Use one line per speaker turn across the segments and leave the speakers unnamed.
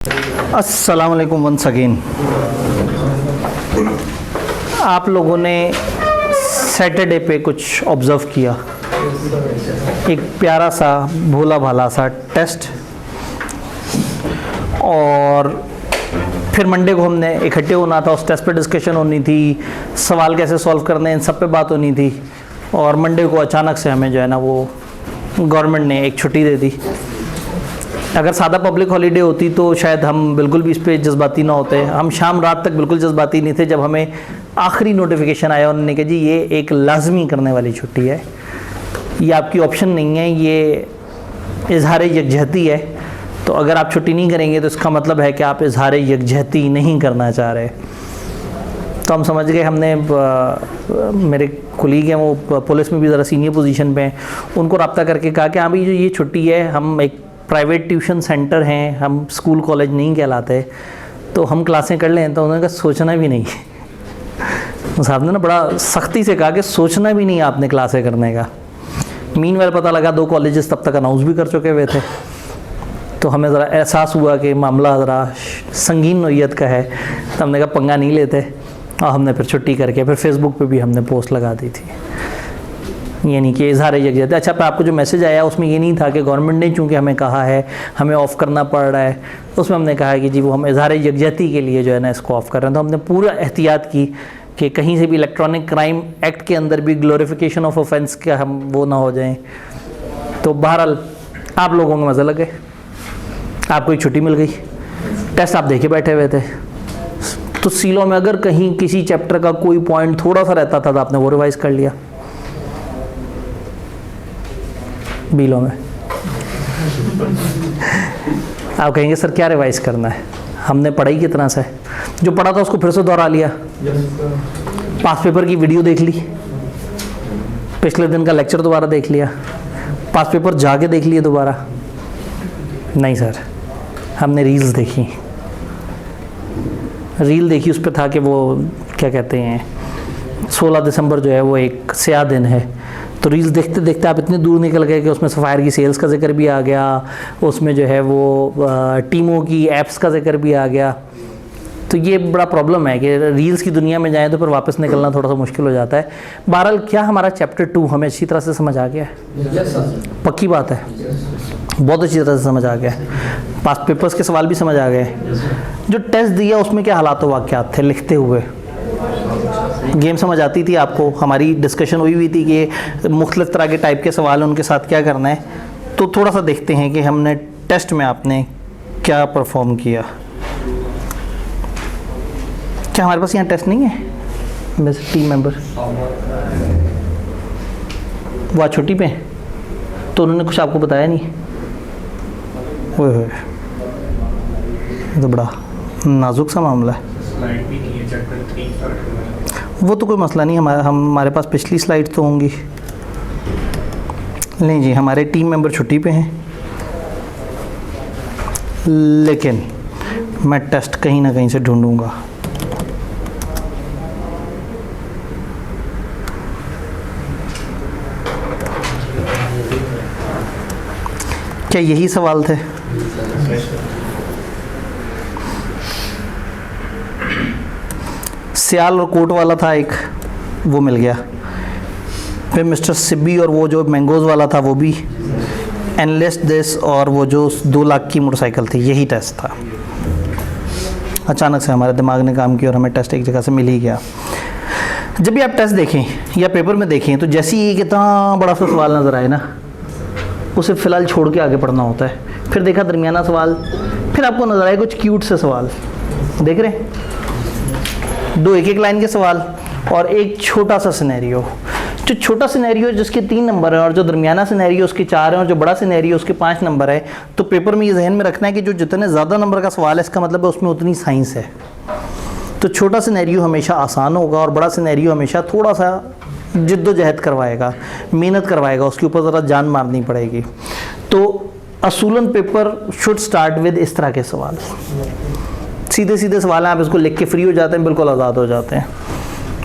अस्सलाम वालेकुम once again. आप लोगों ने सैटरडे पे कुछ ऑब्ज़र्व किया, एक प्यारा सा भोला भाला सा टेस्ट, और फिर मंडे को हमने इकट्ठे होना था, उस टेस्ट पे डिस्कशन होनी थी, सवाल कैसे सॉल्व करने, इन सब पे बात होनी थी। और मंडे को अचानक से हमें जो है ना वो गवर्नमेंट ने एक छुट्टी दे दी। अगर सादा पब्लिक हॉलीडे होती तो शायद हम बिल्कुल भी इस पर जज्बाती ना होते। हम शाम रात तक बिल्कुल जज्बाती नहीं थे जब हमें आखिरी नोटिफिकेशन आया, उन्होंने कहा जी ये एक लाजमी करने वाली छुट्टी है, ये आपकी ऑप्शन नहीं है, ये इजहार यकजहती है। तो अगर आप छुट्टी नहीं करेंगे तो इसका मतलब है कि आप इजहार यकजहती नहीं करना चाह रहे। तो हम समझ गए, हमने मेरे कुलीग हैं वो पुलिस में भी ज़रा सीनियर पोजीशन पे हैं, उनको रब्ता करके कहा कि हाँ भाई जो ये छुट्टी है, हम एक प्राइवेट ट्यूशन सेंटर हैं, हम स्कूल कॉलेज नहीं कहलाते, तो हम क्लासें कर लें। तो उन्होंने कहा सोचना भी नहीं। साहब ने ना बड़ा सख्ती से कहा कि सोचना भी नहीं आपने क्लासें करने का। मीनवाइल पता लगा 2 कॉलेजेस तब तक अनाउंस भी कर चुके हुए थे। तो हमें ज़रा एहसास हुआ कि मामला ज़रा संगीन नोयत का है, तो हमने कहा पंगा नहीं लेते, और हमने फिर छुट्टी करके फिर फेसबुक पे भी हमने पोस्ट लगा दी थी, यानी कि इजहार यकजहती। अच्छा, पर आपको जो मैसेज आया उसमें ये नहीं था कि गवर्नमेंट ने चूँकि हमें कहा है हमें ऑफ़ करना पड़ रहा है, उसमें हमने कहा कि जी वो हम इजहार यकजहती के लिए जो है ना इसको ऑफ़ कर रहे हैं। तो हमने पूरा एहतियात की कि कहीं से भी इलेक्ट्रॉनिक क्राइम एक्ट के अंदर भी ग्लोरिफिकेशन ऑफ ऑफेंस का हम वो ना हो जाएं। तो बहरहाल आप लोगों को मज़ा लगे, आपको एक छुट्टी मिल गई, टेस्ट आप देखे बैठे हुए थे। तो सीलों में अगर कहीं किसी चैप्टर का कोई पॉइंट थोड़ा सा रहता था तो आपने वो रिवाइज़ कर लिया। बीलों में आप कहेंगे सर क्या रिवाइज करना है, हमने पढ़ाई कितना सा है, जो पढ़ा था उसको फिर से दोहरा लिया, पास पेपर की वीडियो देख ली, पिछले दिन का लेक्चर दोबारा देख लिया, पास पेपर जाके देख लिए दोबारा। नहीं सर, हमने रील्स देखी, रील देखी, उस पर था कि वो क्या कहते हैं 16 दिसंबर जो है वो एक स्याह दिन है। तो रील्स देखते देखते आप इतने दूर निकल गए कि उसमें सफ़ायर की सेल्स का जिक्र भी आ गया, उसमें जो है वो टीमों की ऐप्स का जिक्र भी आ गया। तो ये बड़ा प्रॉब्लम है कि रील्स की दुनिया में जाएं तो फिर वापस निकलना थोड़ा सा मुश्किल हो जाता है। बहरहाल क्या हमारा चैप्टर 2 हमें अच्छी तरह से समझ आ गया है? पक्की बात है, बहुत अच्छी तरह से समझ आ गया है। पास पेपर्स के सवाल भी समझ आ गए। जो टेस्ट दिया उसमें क्या हालात वाक़यात थे लिखते हुए, गेम समझ आती थी आपको? हमारी डिस्कशन हुई थी कि मुख्तलिफ तरह के टाइप के सवाल उनके साथ क्या करना है। तो थोड़ा सा देखते हैं कि हमने टेस्ट में आपने क्या परफॉर्म किया। क्या हमारे पास यहाँ टेस्ट नहीं है? वैसे टीम मेंबर वो आज छुट्टी पे हैं, तो उन्होंने कुछ आपको बताया नहीं? ओए तो बड़ा नाजुक सा मामला है। वो तो कोई मसला नहीं, हमारे पास पिछली स्लाइड तो होंगी। नहीं जी, हमारे टीम मेंबर छुट्टी पे हैं, लेकिन मैं टेस्ट कहीं ना कहीं से ढूंढूंगा। क्या यही सवाल थे? सियाल और कोट वाला था एक, वो मिल गया। फिर मिस्टर सिब्बी और वो जो मैंगोज़ वाला था वो भी, एनलेस दिस और वो जो 2 लाख की मोटरसाइकिल थी, यही टेस्ट था। अचानक से हमारे दिमाग ने काम किया और हमें टेस्ट एक जगह से मिल ही गया। जब भी आप टेस्ट देखें या पेपर में देखें तो जैसे ही कितना बड़ा सा सवाल नज़र आए ना, उसे फ़िलहाल छोड़ के आगे पढ़ना होता है। फिर देखा दरमियाना सवाल, फिर आपको नज़र आए कुछ क्यूट से सवाल, देख रहे हैं 2 एक लाइन के सवाल और एक छोटा सा सिनेरियो। जो छोटा सिनेरियो जिसके 3 नंबर है और जो दरमियाना सिनेरियो उसके 4 हैं और जो बड़ा सिनेरियो उसके 5 नंबर है। तो पेपर में ये जहन में रखना है कि जो जितने ज़्यादा नंबर का सवाल है इसका मतलब है उसमें उतनी साइंस है। तो छोटा सिनेरियो हमेशा आसान होगा और बड़ा सिनेरियो हमेशा थोड़ा सा जिद्दोजहद करवाएगा, मेहनत करवाएगा, उसके ऊपर ज़रा जान मारनी पड़ेगी। तो असूलन पेपर शुड स्टार्ट विद इस तरह के सवाल, सीधे सीधे सवाल हैं, आप इसको लिख के फ्री हो जाते हैं, बिल्कुल आज़ाद हो जाते हैं।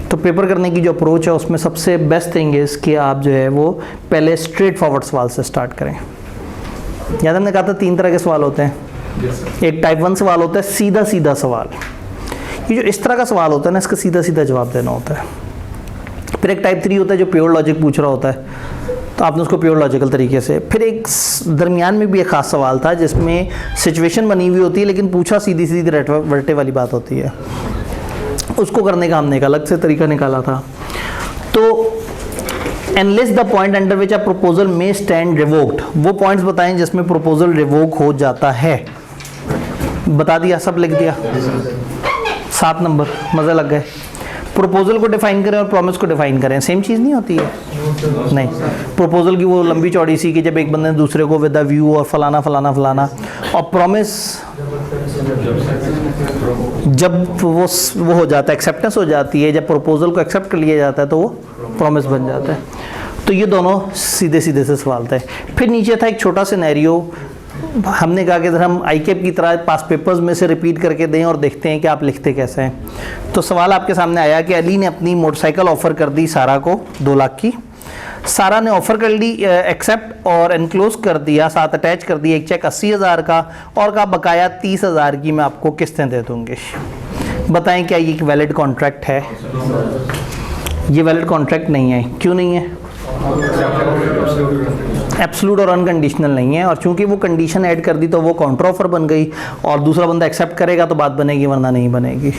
तो पेपर करने की जो अप्रोच है उसमें सबसे बेस्ट थिंग इज़ कि आप जो है वो पहले स्ट्रेट फॉरवर्ड सवाल से स्टार्ट करें। याद हमने कहा था 3 तरह के सवाल होते हैं, एक टाइप 1 सवाल होता है सीधा सीधा सवाल, ये जो इस तरह का सवाल होता है ना, इसका सीधा सीधा जवाब देना होता है। फिर एक टाइप 3 होता है जो प्योर लॉजिक पूछ रहा होता है, तो आपने उसको प्योर लॉजिकल तरीके से। फिर एक दरमियान में भी एक ख़ास सवाल था जिसमें सिचुएशन बनी हुई होती है लेकिन पूछा सीधी सीधी रटे वाली बात होती है, उसको करने का हमने एक अलग से तरीका निकाला था। तो analyst the point under which a proposal में स्टैंड रिवोक्ड, वो पॉइंट्स बताएं जिसमें प्रपोजल रिवोक हो जाता है। बता दिया, सब लिख दिया। 7 नंबर, मज़े लग गए। प्रपोजल को डिफाइन करें और प्रॉमिस को डिफाइन करें, सेम चीज़ नहीं होती है। नहीं, प्रपोजल की वो लंबी चौड़ी सी कि जब एक बंदे ने दूसरे को विद द व्यू और फलाना फलाना फलाना, और प्रॉमिस जब वो हो जाता है, एक्सेप्टेंस हो जाती है, जब प्रपोजल को एक्सेप्ट कर लिया जाता है तो वो प्रॉमिस बन जाता है। तो ये दोनों सीधे सीधे से सवाल थे। फिर नीचे था एक छोटा सिनेरियो, हमने कहा कि अगर हम आईकेप की तरह पास पेपर्स में से रिपीट करके दें और देखते हैं कि आप लिखते कैसे हैं। तो सवाल आपके सामने आया कि अली ने अपनी मोटरसाइकिल ऑफ़र कर दी सारा को 2 लाख की। सारा ने ऑफ़र कर ली, एक्सेप्ट और एनक्लोज कर दिया, साथ अटैच कर दिया एक चेक 80,000 का, और कहा बकाया 30,000 की मैं आपको किस्तें दे दूँगी। बताएं क्या ये एक वैलिड कॉन्ट्रैक्ट है? ये वैलिड कॉन्ट्रैक्ट नहीं है। क्यों नहीं है? एब्सोल्यूट और अनकंडीशनल नहीं है, और चूंकि वो कंडीशन ऐड कर दी तो वो काउंटर ऑफर बन गई, और दूसरा बंदा एक्सेप्ट करेगा तो बात बनेगी वरना नहीं बनेगी।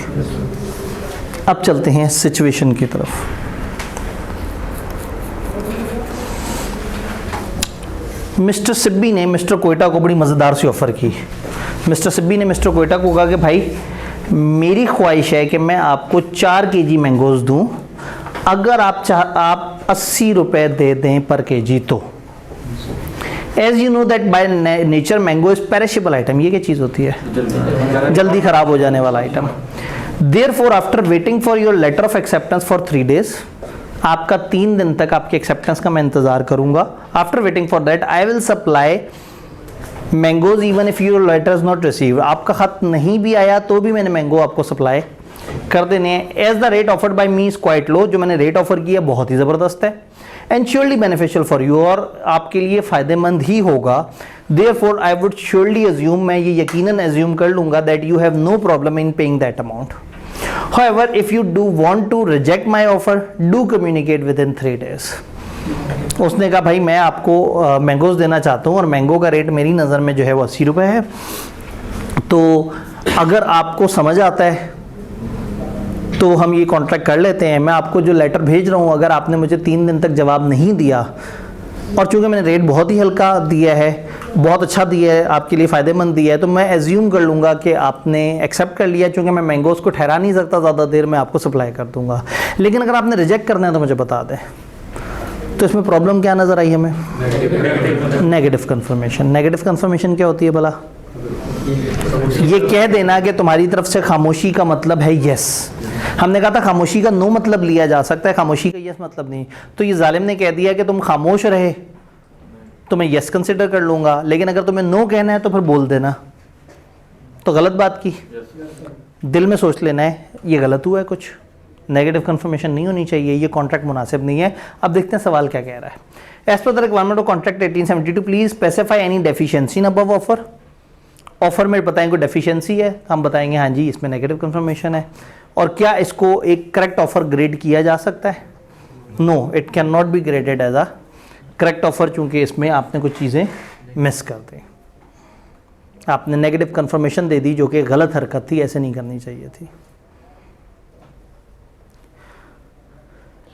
अब चलते हैं सिचुएशन की तरफ। मिस्टर सिब्बी ने मिस्टर कोयटा को बड़ी मज़ेदार सी ऑफ़र की। मिस्टर सिब्बी ने मिस्टर कोयटा को कहा कि भाई मेरी ख्वाहिश है कि मैं आपको 4 kg मैंगोज़ दूं अगर आप 80 रुपये दे दें पर केजी तो। As you know that by nature mango is perishable item. ये क्या चीज़ होती है? जल्दी ख़राब हो जाने वाला item. Therefore after waiting for your letter of acceptance for 3 days, आपका 3 दिन तक आपके एक्सेप्टेंस का मैं इंतज़ार करूंगा। After waiting for that I will supply mangoes even if your letter is not received. आपका ख़त नहीं भी आया तो भी मैंने मैंगो आपको सप्लाई कर देने हैं। As the rate offered by me is quite low, जो मैंने रेट ऑफर किया बहुत ही ज़बरदस्त है। And surely beneficial for you, और आपके लिए फ़ायदेमंद ही होगा। Therefore I would surely assume, मैं ये यकीनन अज्यूम कर लूँगा that you have no problem in paying that amount. However if you do want to reject my offer do communicate within 3 days। उसने कहा भाई मैं आपको मैंगोज़ देना चाहता हूँ और मैंगो का रेट मेरी नज़र में जो है वो 80 रुपये है, तो अगर आपको समझ आता है तो हम ये कॉन्ट्रैक्ट कर लेते हैं। मैं आपको जो लेटर भेज रहा हूँ, अगर आपने मुझे 3 दिन तक जवाब नहीं दिया, और चूँकि मैंने रेट बहुत ही हल्का दिया है, बहुत अच्छा दिया है, आपके लिए फ़ायदेमंद दिया है, तो मैं एज्यूम कर लूँगा कि आपने एक्सेप्ट कर लिया। चूँकि मैं मैंगोज़ को ठहरा नहीं सकता ज़्यादा देर, मैं आपको सप्लाई कर दूँगा। लेकिन अगर आपने रिजेक्ट करना है तो मुझे बता दें। तो इसमें प्रॉब्लम क्या नज़र आई हमें? Negative conformation. नेगेटिव कन्फर्मेशन क्या होती है भला? ये कह देना कि तुम्हारी तरफ से खामोशी का मतलब है यस। हमने कहा था खामोशी का नो मतलब लिया जा सकता है, खामोशी का यस मतलब नहीं। तो ये जालिम ने कह दिया कि तुम खामोश रहे तो मैं यस कंसिडर कर लूँगा, लेकिन अगर तुम्हें नो कहना है तो फिर बोल देना। तो गलत बात की, दिल में सोच लेना है ये गलत हुआ है, कुछ नेगेटिव कन्फर्मेशन नहीं होनी चाहिए, ये कॉन्ट्रैक्ट मुनासिब नहीं है। अब देखते हैं सवाल क्या कह रहा है। As per the requirement of contract 1872 please specify any deficiency in above offer. Offer में बताएं कोई डेफिशिएंसी है, हम बताएंगे हाँ जी इसमें नेगेटिव कन्फर्मेशन है। और क्या इसको एक करेक्ट ऑफर ग्रेड किया जा सकता है? No, it can not be graded as a correct offer, चूंकि इसमें आपने कुछ चीज़ें मिस कर दी। आपने नेगेटिव कन्फर्मेशन दे दी जो कि गलत हरकत थी, ऐसे नहीं करनी चाहिए थी।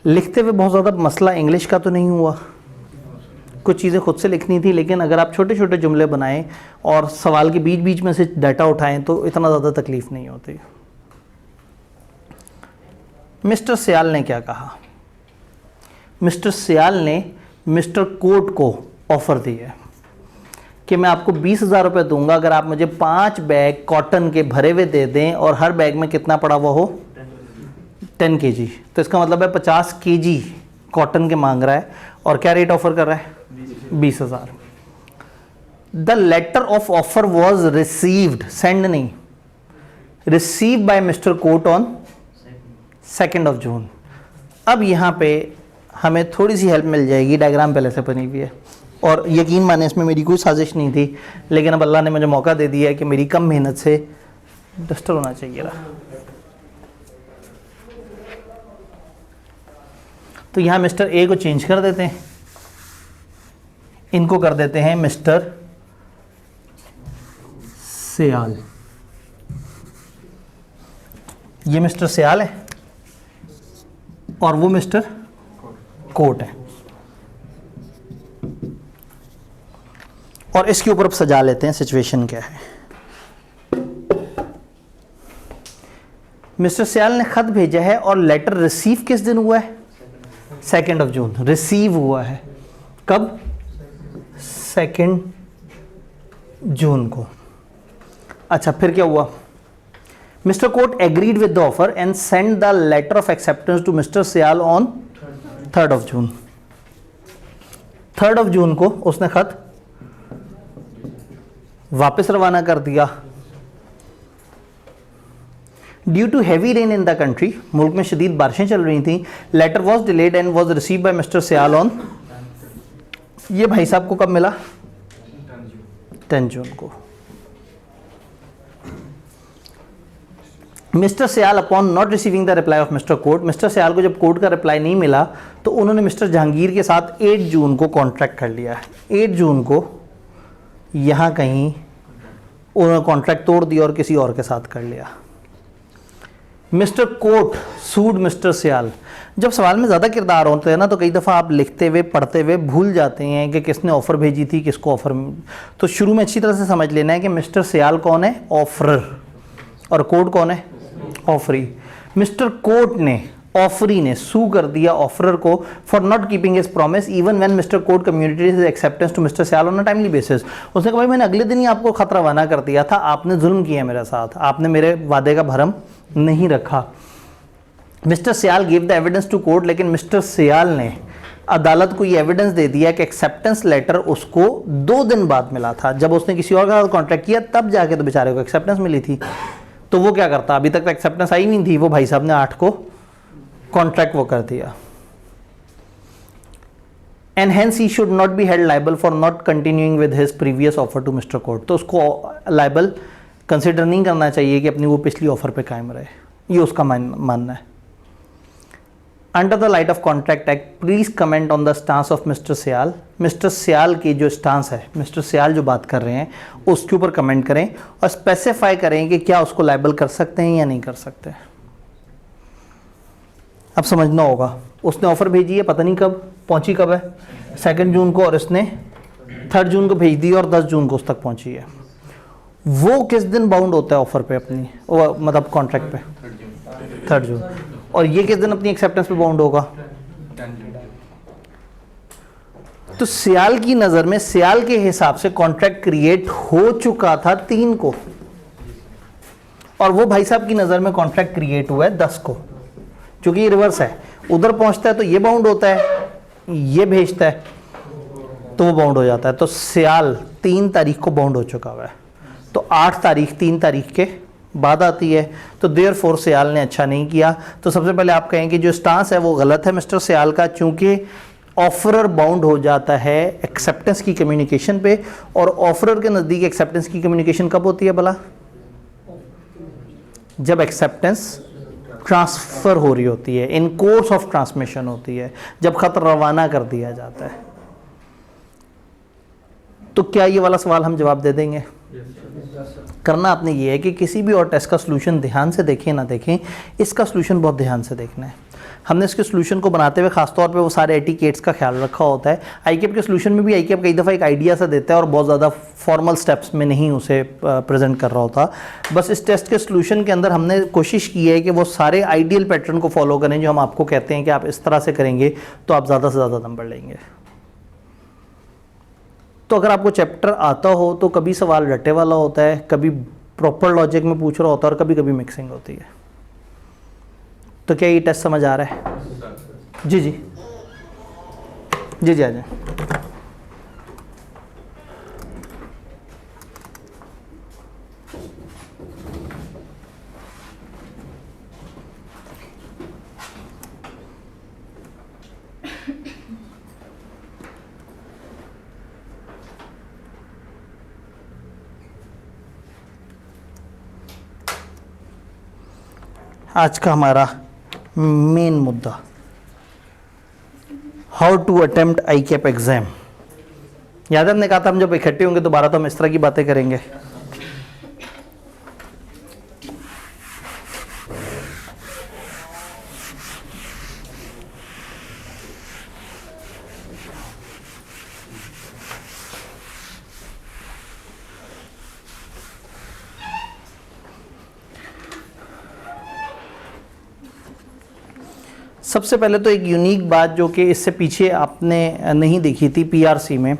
लिखते हुए बहुत ज़्यादा मसला इंग्लिश का तो नहीं हुआ, कुछ चीज़ें खुद से लिखनी थी, लेकिन अगर आप छोटे छोटे जुमले बनाएं और सवाल के बीच बीच में से डाटा उठाएं तो इतना ज़्यादा तकलीफ़ नहीं होती। मिस्टर सियाल ने क्या कहा? मिस्टर सियाल ने मिस्टर कोट को ऑफ़र दी है कि मैं आपको 20,000 रुपये दूंगा अगर आप मुझे 5 बैग कॉटन के भरे हुए दे दें, और हर बैग में कितना पड़ा हुआ हो? 10 kg। तो इसका मतलब है 50 kg कॉटन के मांग रहा है, और क्या रेट ऑफर कर रहा है? 20,000। The letter of offer was received, send नहीं, receive by mister Kot on 2 June. अब यहाँ पे हमें थोड़ी सी हेल्प मिल जाएगी, डायग्राम पहले से बनी हुई है। और यकीन माने इसमें मेरी कोई साजिश नहीं थी, लेकिन अब अल्लाह ने मुझे मौका दे दिया है कि मेरी कम मेहनत से डस्टर होना चाहिए रहा। तो यहाँ मिस्टर ए को चेंज कर देते हैं, इनको कर देते हैं मिस्टर सियाल। ये मिस्टर सियाल है और वो मिस्टर कोट है, और इसके ऊपर अब सजा लेते हैं सिचुएशन क्या है। मिस्टर सियाल ने खत भेजा है और लेटर रिसीव किस दिन हुआ है? 2 जून रिसीव हुआ है। कब? 2 जून को। अच्छा, फिर क्या हुआ? Mister Kot agreed with the offer and send the letter of acceptance to mister Sial on 3 June. 3 June को उसने खत वापस रवाना कर दिया। Due to heavy rain in the country, मुल्क में शदीद बारिशें चल रही थी, letter was delayed and was receive by mister Sial on, ये भाई साहब को कब मिला? 10 जून को। Mister Sial upon not receiving the reply of mister Kot, mister Sial को जब कोर्ट का रिप्लाई नहीं मिला तो उन्होंने मिस्टर जहांगीर के साथ 8 जून को कॉन्ट्रैक्ट कर लिया है। 8 जून को यहाँ कहीं उन्होंने कॉन्ट्रैक्ट तोड़ दिया और किसी और के साथ कर लिया। मिस्टर कोट सूड मिस्टर सियाल। जब सवाल में ज़्यादा किरदार होते हैं ना, तो कई दफ़ा आप लिखते हुए पढ़ते हुए भूल जाते हैं कि किसने ऑफ़र भेजी थी, किसको ऑफ़र। तो शुरू में अच्छी तरह से समझ लेना है कि मिस्टर सियाल कौन है? ऑफरर। और कोट कौन है? ऑफरी। मिस्टर कोट ने, ऑफरी ने सू कर दिया ऑफरर को for not keeping his promise even when mister Kot communicated his acceptance to mister Sial on a timely basis. उसने कहा भाई मैंने अगले दिन ही आपको खत रवाना कर दिया था, आपने जुल्म किया मेरे साथ, आपने मेरे वादे का भरम नहीं रखा। Mister Sial give the evidence to court, लेकिन मिस्टर सियाल ने अदालत को ये एविडेंस दे दिया कि एक्सेप्टेंस लेटर उसको 2 दिन बाद मिला था। जब उसने किसी और के साथ कॉन्ट्रैक्ट किया तब जाके तो बेचारे को एक्सेप्टेंस मिली थी। तो वो क्या करता? अभी तक एक्सेप्टेंस आई नहीं थी, वो भाई साहब ने 8 को कॉन्ट्रैक्ट वो कर दिया। And hence he should not be held liable for not continuing with his previous offer to mister Court. तो उसको लाइबल कंसिडर नहीं करना चाहिए कि अपनी वो पिछली ऑफर पे कायम रहे, ये उसका मानना है। Under the light of contract act please comment on the stance of mister Sial. Mister Sial की जो स्टांस है, मिस्टर सियाल जो बात कर रहे हैं उसके ऊपर कमेंट करें और स्पेसिफाई करें कि क्या उसको लाइबल कर सकते हैं या नहीं कर सकते। अब समझना होगा, उसने ऑफर भेजी है, पता नहीं कब पहुंची, कब है? 2 जून को, और इसने 3 जून को भेज दी और 10 जून को उस तक पहुंची है। वो किस दिन बाउंड होता है ऑफर पे अपनी, मतलब कॉन्ट्रैक्ट पे? 3 जून। और ये किस दिन अपनी एक्सेप्टेंस पे बाउंड होगा? तो सियाल की नजर में, सियाल के हिसाब से कॉन्ट्रैक्ट क्रिएट हो चुका था 3 को, और वो भाई साहब की नजर में कॉन्ट्रैक्ट क्रिएट हुआ है 10 को, क्योंकि ये रिवर्स है। उधर पहुंचता है तो ये बाउंड होता है, ये भेजता है तो वो बाउंड हो जाता है। तो सियाल 3 तारीख को बाउंड हो चुका हुआ है, तो 8 तारीख 3 तारीख के बाद आती है। तो देयरफॉर सियाल ने अच्छा नहीं किया। तो सबसे पहले आप कहेंगे जो स्टांस है वो गलत है मिस्टर सियाल का, चूंकि ऑफरर बाउंड हो जाता है एक्सेप्टेंस की कम्युनिकेशन पे, और ऑफरर के नज़दीक एक्सेप्टेंस की कम्युनिकेशन कब होती है भला? जब एक्सेप्टेंस ट्रांसफ़र हो रही होती है, इन कोर्स ऑफ ट्रांसमिशन होती है, जब खत रवाना कर दिया जाता है। तो क्या ये वाला सवाल हम जवाब दे देंगे? करना आपने ये है कि किसी भी और टेस्ट का सॉल्यूशन ध्यान से देखें ना देखें, इसका सॉल्यूशन बहुत ध्यान से देखना है। हमने इसके सॉल्यूशन को बनाते हुए खासतौर पे वो सारे एटिकेट्स का ख्याल रखा होता है। आईकेप के सॉल्यूशन में भी आईकेप कई दफ़ा एक आइडिया सा देता है और बहुत ज़्यादा फॉर्मल स्टेप्स में नहीं उसे प्रेजेंट कर रहा होता। बस इस टेस्ट के सॉल्यूशन के अंदर हमने कोशिश की है कि वो सारे आइडियल पैटर्न को फॉलो करें जो हम आपको कहते हैं कि आप इस तरह से करेंगे तो आप ज़्यादा से ज़्यादा नंबर लेंगे। तो अगर आपको चैप्टर आता हो तो कभी सवाल रटे वाला होता है, कभी प्रॉपर लॉजिक में पूछ रहा होता है और कभी कभी मिक्सिंग होती है। तो क्या ये टेस्ट समझ आ रहा है? जी जी जी जी, आ जाए। आज का हमारा मेन मुद्दा, how to attempt ICAP exam. याद है हमने कहा था हम जब इकट्ठे होंगे दोबारा तो हम इस तरह की बातें करेंगे। सबसे पहले तो एक यूनिक बात जो कि इससे पीछे आपने नहीं देखी थी, PRC में।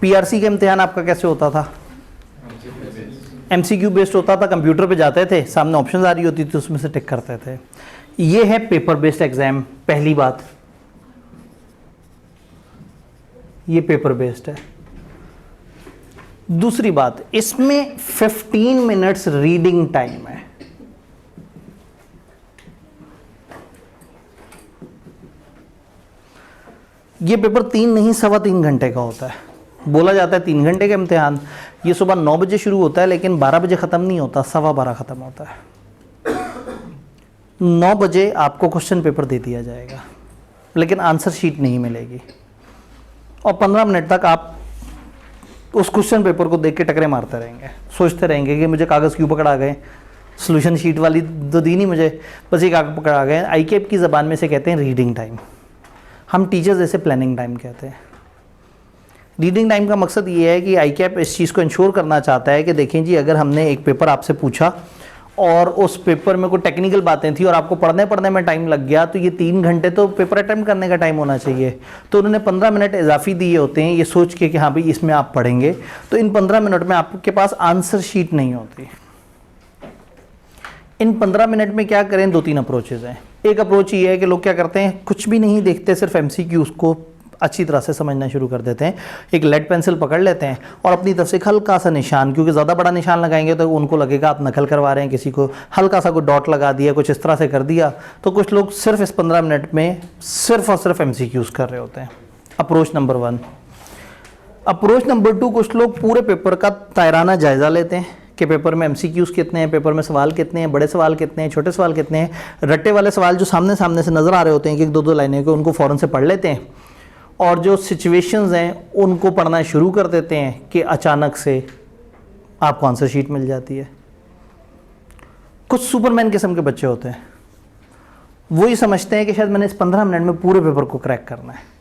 PRC का इम्तिहान आपका कैसे होता था? MCQ बेस्ड होता था, कंप्यूटर पे जाते थे, सामने ऑप्शंस आ रही होती थी, उसमें से टिक करते थे। ये है पेपर बेस्ड एग्जाम, पहली बात, ये पेपर बेस्ड है। दूसरी बात, इसमें 15 मिनट्स रीडिंग टाइम है। ये पेपर 3 नहीं 3.25 घंटे का होता है। बोला जाता है 3 घंटे का इम्तिहान। ये सुबह 9 बजे शुरू होता है लेकिन 12 बजे ख़त्म नहीं होता, 12:15 ख़त्म होता है। 9 बजे आपको क्वेश्चन पेपर दे दिया जाएगा लेकिन आंसर शीट नहीं मिलेगी, और 15 मिनट तक आप उस क्वेश्चन पेपर को देख के टकरे मारते रहेंगे, सोचते रहेंगे कि मुझे कागज़ क्यों पकड़ा गए, सोल्यूशन शीट वाली तो दी नहीं मुझे, बस ये कागज पकड़ा गए। ICAP की ज़बान में से कहते हैं रीडिंग टाइम, हम टीचर्स ऐसे प्लानिंग टाइम कहते हैं। रीडिंग टाइम का मकसद ये है कि ICAP इस चीज़ को इंश्योर करना चाहता है कि देखें जी, अगर हमने एक पेपर आपसे पूछा और उस पेपर में कोई टेक्निकल बातें थी और आपको पढ़ने में टाइम लग गया, तो ये 3 घंटे तो पेपर अटेम्प्ट करने का टाइम होना चाहिए। तो उन्होंने 15 मिनट इजाफी दिए होते हैं ये सोच के कि हाँ भाई इसमें आप पढ़ेंगे, तो इन 15 मिनट में आपके पास आंसर शीट नहीं होती। इन 15 मिनट में क्या करें, 2-3 अप्रोचेज हैं। एक अप्रोच ये है कि लोग क्या करते हैं, कुछ भी नहीं देखते, सिर्फ MCQs को अच्छी तरह से समझना शुरू कर देते हैं। एक लेड पेंसिल पकड़ लेते हैं और अपनी तरफ से हल्का सा निशान, क्योंकि ज़्यादा बड़ा निशान लगाएंगे तो उनको लगेगा आप नकल करवा रहे हैं किसी को, हल्का सा कोई डॉट लगा दिया, कुछ इस तरह से कर दिया। तो कुछ लोग सिर्फ इस 15 मिनट में सिर्फ और सिर्फ MCQs कर रहे होते हैं। Approach number 1। अप्रोच नंबर 2, कुछ लोग पूरे पेपर का तायराना जायज़ा लेते हैं कि पेपर में MCQs कितने हैं, पेपर में सवाल कितने हैं, बड़े सवाल कितने हैं, छोटे सवाल कितने हैं। रट्टे वाले सवाल जो सामने से नज़र आ रहे होते हैं कि 1-2 लाइनें के, उनको फ़ौरन से पढ़ लेते हैं, और जो सिचुएशंस हैं उनको पढ़ना शुरू कर देते हैं कि अचानक से आपको आंसर शीट मिल जाती है। कुछ सुपरमैन किस्म के बच्चे होते हैं, वो ये समझते हैं कि शायद मैंने इस 15 मिनट में पूरे पेपर को क्रैक करना है।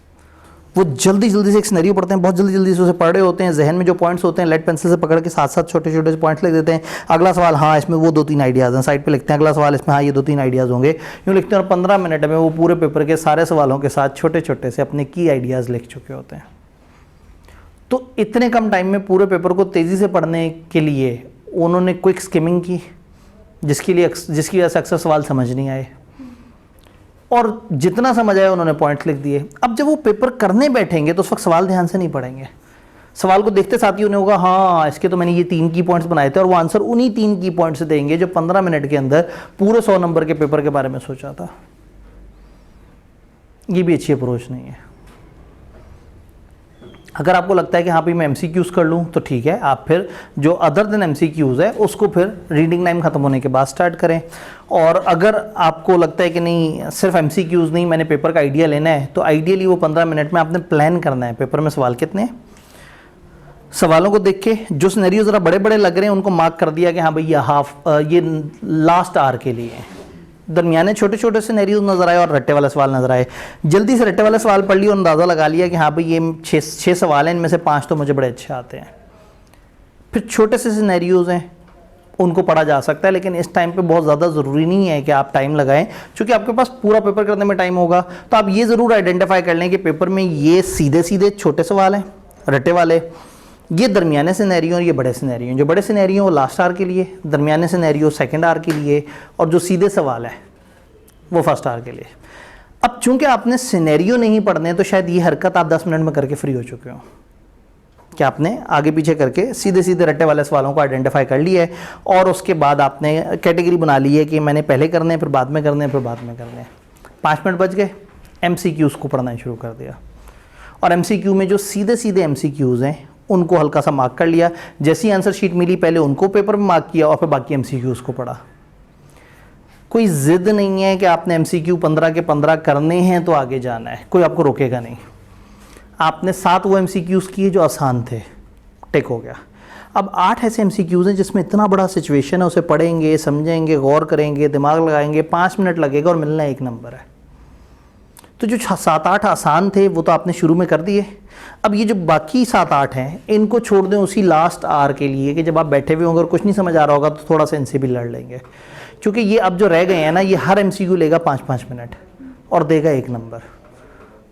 वो जल्दी से एक सिनेरियो पढ़ते हैं, बहुत जल्दी से उसे पढ़ रहे होते हैं, जहन में जो पॉइंट्स होते हैं लेड पेंसिल से पकड़ के साथ छोटे से पॉइंट्स लिख देते हैं। अगला सवाल, हाँ इसमें वो 2-3 आइडियाज़ हैं, साइड पे लिखते हैं। अगला सवाल, इसमें हाँ ये 2-3 आइडियाज़ होंगे, यूँ लिखते हैं। और 15 मिनट में वो पूरे पेपर के सारे सवालों के साथ छोटे से अपने की आइडियाज़ लिख चुके होते हैं। तो इतने कम टाइम में पूरे पेपर को तेज़ी से पढ़ने के लिए उन्होंने क्विक स्किमिंग की, जिसकी वजह से अक्सर सवाल समझ नहीं आए, और जितना समझ आया उन्होंने पॉइंट्स लिख दिए। अब जब वो पेपर करने बैठेंगे तो उस वक्त सवाल ध्यान से नहीं पढ़ेंगे। सवाल को देखते साथ ही उन्हें होगा हाँ इसके तो मैंने ये 3 की पॉइंट्स बनाए थे, और वो आंसर उन्हीं 3 की पॉइंट्स देंगे जो 15 मिनट के अंदर पूरे 100 नंबर के पेपर के बारे में सोचा था। ये भी अच्छी अप्रोच नहीं है। अगर आपको लगता है कि हाँ भाई मैं MCQs कर लूँ तो ठीक है, आप फिर जो अदर देन MCQs है उसको फिर रीडिंग टाइम ख़त्म होने के बाद स्टार्ट करें। और अगर आपको लगता है कि नहीं सिर्फ MCQs नहीं, मैंने पेपर का आइडिया लेना है, तो आइडियली वो 15 मिनट में आपने प्लान करना है पेपर में सवाल कितने हैं। सवालों को देख के जो सिनेरियो ज़रा बड़े लग रहे हैं उनको मार्क कर दिया कि हाँ भाई ये लास्ट आवर के लिए है। दरमियाने छोटे सिनेरियोज नज़र आए और रट्टे वाले सवाल नज़र आए, जल्दी से रट्टे वाले सवाल पढ़ लिए और अंदाज़ा लगा लिया कि हाँ भाई ये 6 सवाल हैं, इनमें से 5 तो मुझे बड़े अच्छे आते हैं। फिर छोटे से सिनेरियोज हैं उनको पढ़ा जा सकता है, लेकिन इस टाइम पे बहुत ज़्यादा ज़रूरी नहीं है कि आप टाइम लगाएं, क्योंकि आपके पास पूरा पेपर करने में टाइम होगा। तो आप ये ज़रूर आइडेंटिफाई कर लें कि पेपर में ये सीधे छोटे सवाल हैं रट्टे वाले, ये दरमियाने सिनेरियो और ये बड़े सिनेरियो। जो बड़े सिनेरियो वो लास्ट आवर के लिए, दरमियाने सिनेरियो सेकंड आवर के लिए, और जो सीधे सवाल है वो फर्स्ट आवर के लिए। अब चूंकि आपने सिनेरियो नहीं पढ़ने, तो शायद ये हरकत आप 10 मिनट में करके फ्री हो चुके हो कि आपने आगे पीछे करके सीधे रट्टे वाले सवालों को आइडेंटिफाई कर लिया है, और उसके बाद आपने कैटेगरी बना ली है कि मैंने पहले करने हैं, फिर बाद में करने हैं, फिर बाद में करने हैं। 5 मिनट बच गए, MCQs को पढ़ना शुरू कर दिया, और MCQ में जो सीधे MCQs हैं उनको हल्का सा मार्क कर लिया। जैसी आंसर शीट मिली पहले उनको पेपर में मार्क किया और फिर बाकी MCQs को पढ़ा। कोई ज़िद नहीं है कि आपने MCQ 15 के 15 करने हैं तो आगे जाना है, कोई आपको रोकेगा नहीं। आपने 7 वो MCQs किए जो आसान थे, टिक हो गया। अब 8 ऐसे MCQs हैं जिसमें इतना बड़ा सिचुएशन है, उसे पढ़ेंगे, समझेंगे, गौर करेंगे, दिमाग लगाएंगे, 5 मिनट लगेगा और मिलना 1 नंबर है। तो जो 7-8 आसान थे वो तो आपने शुरू में कर दिए। अब ये जो बाकी 7-8 हैं इनको छोड़ दें उसी लास्ट आवर के लिए कि जब आप बैठे हुए होंगे और कुछ नहीं समझ आ रहा होगा तो थोड़ा सा इनसे भी लड़ लेंगे, क्योंकि ये अब जो रह गए हैं ना, ये हर MCQ लेगा 5-5 मिनट और देगा 1 नंबर।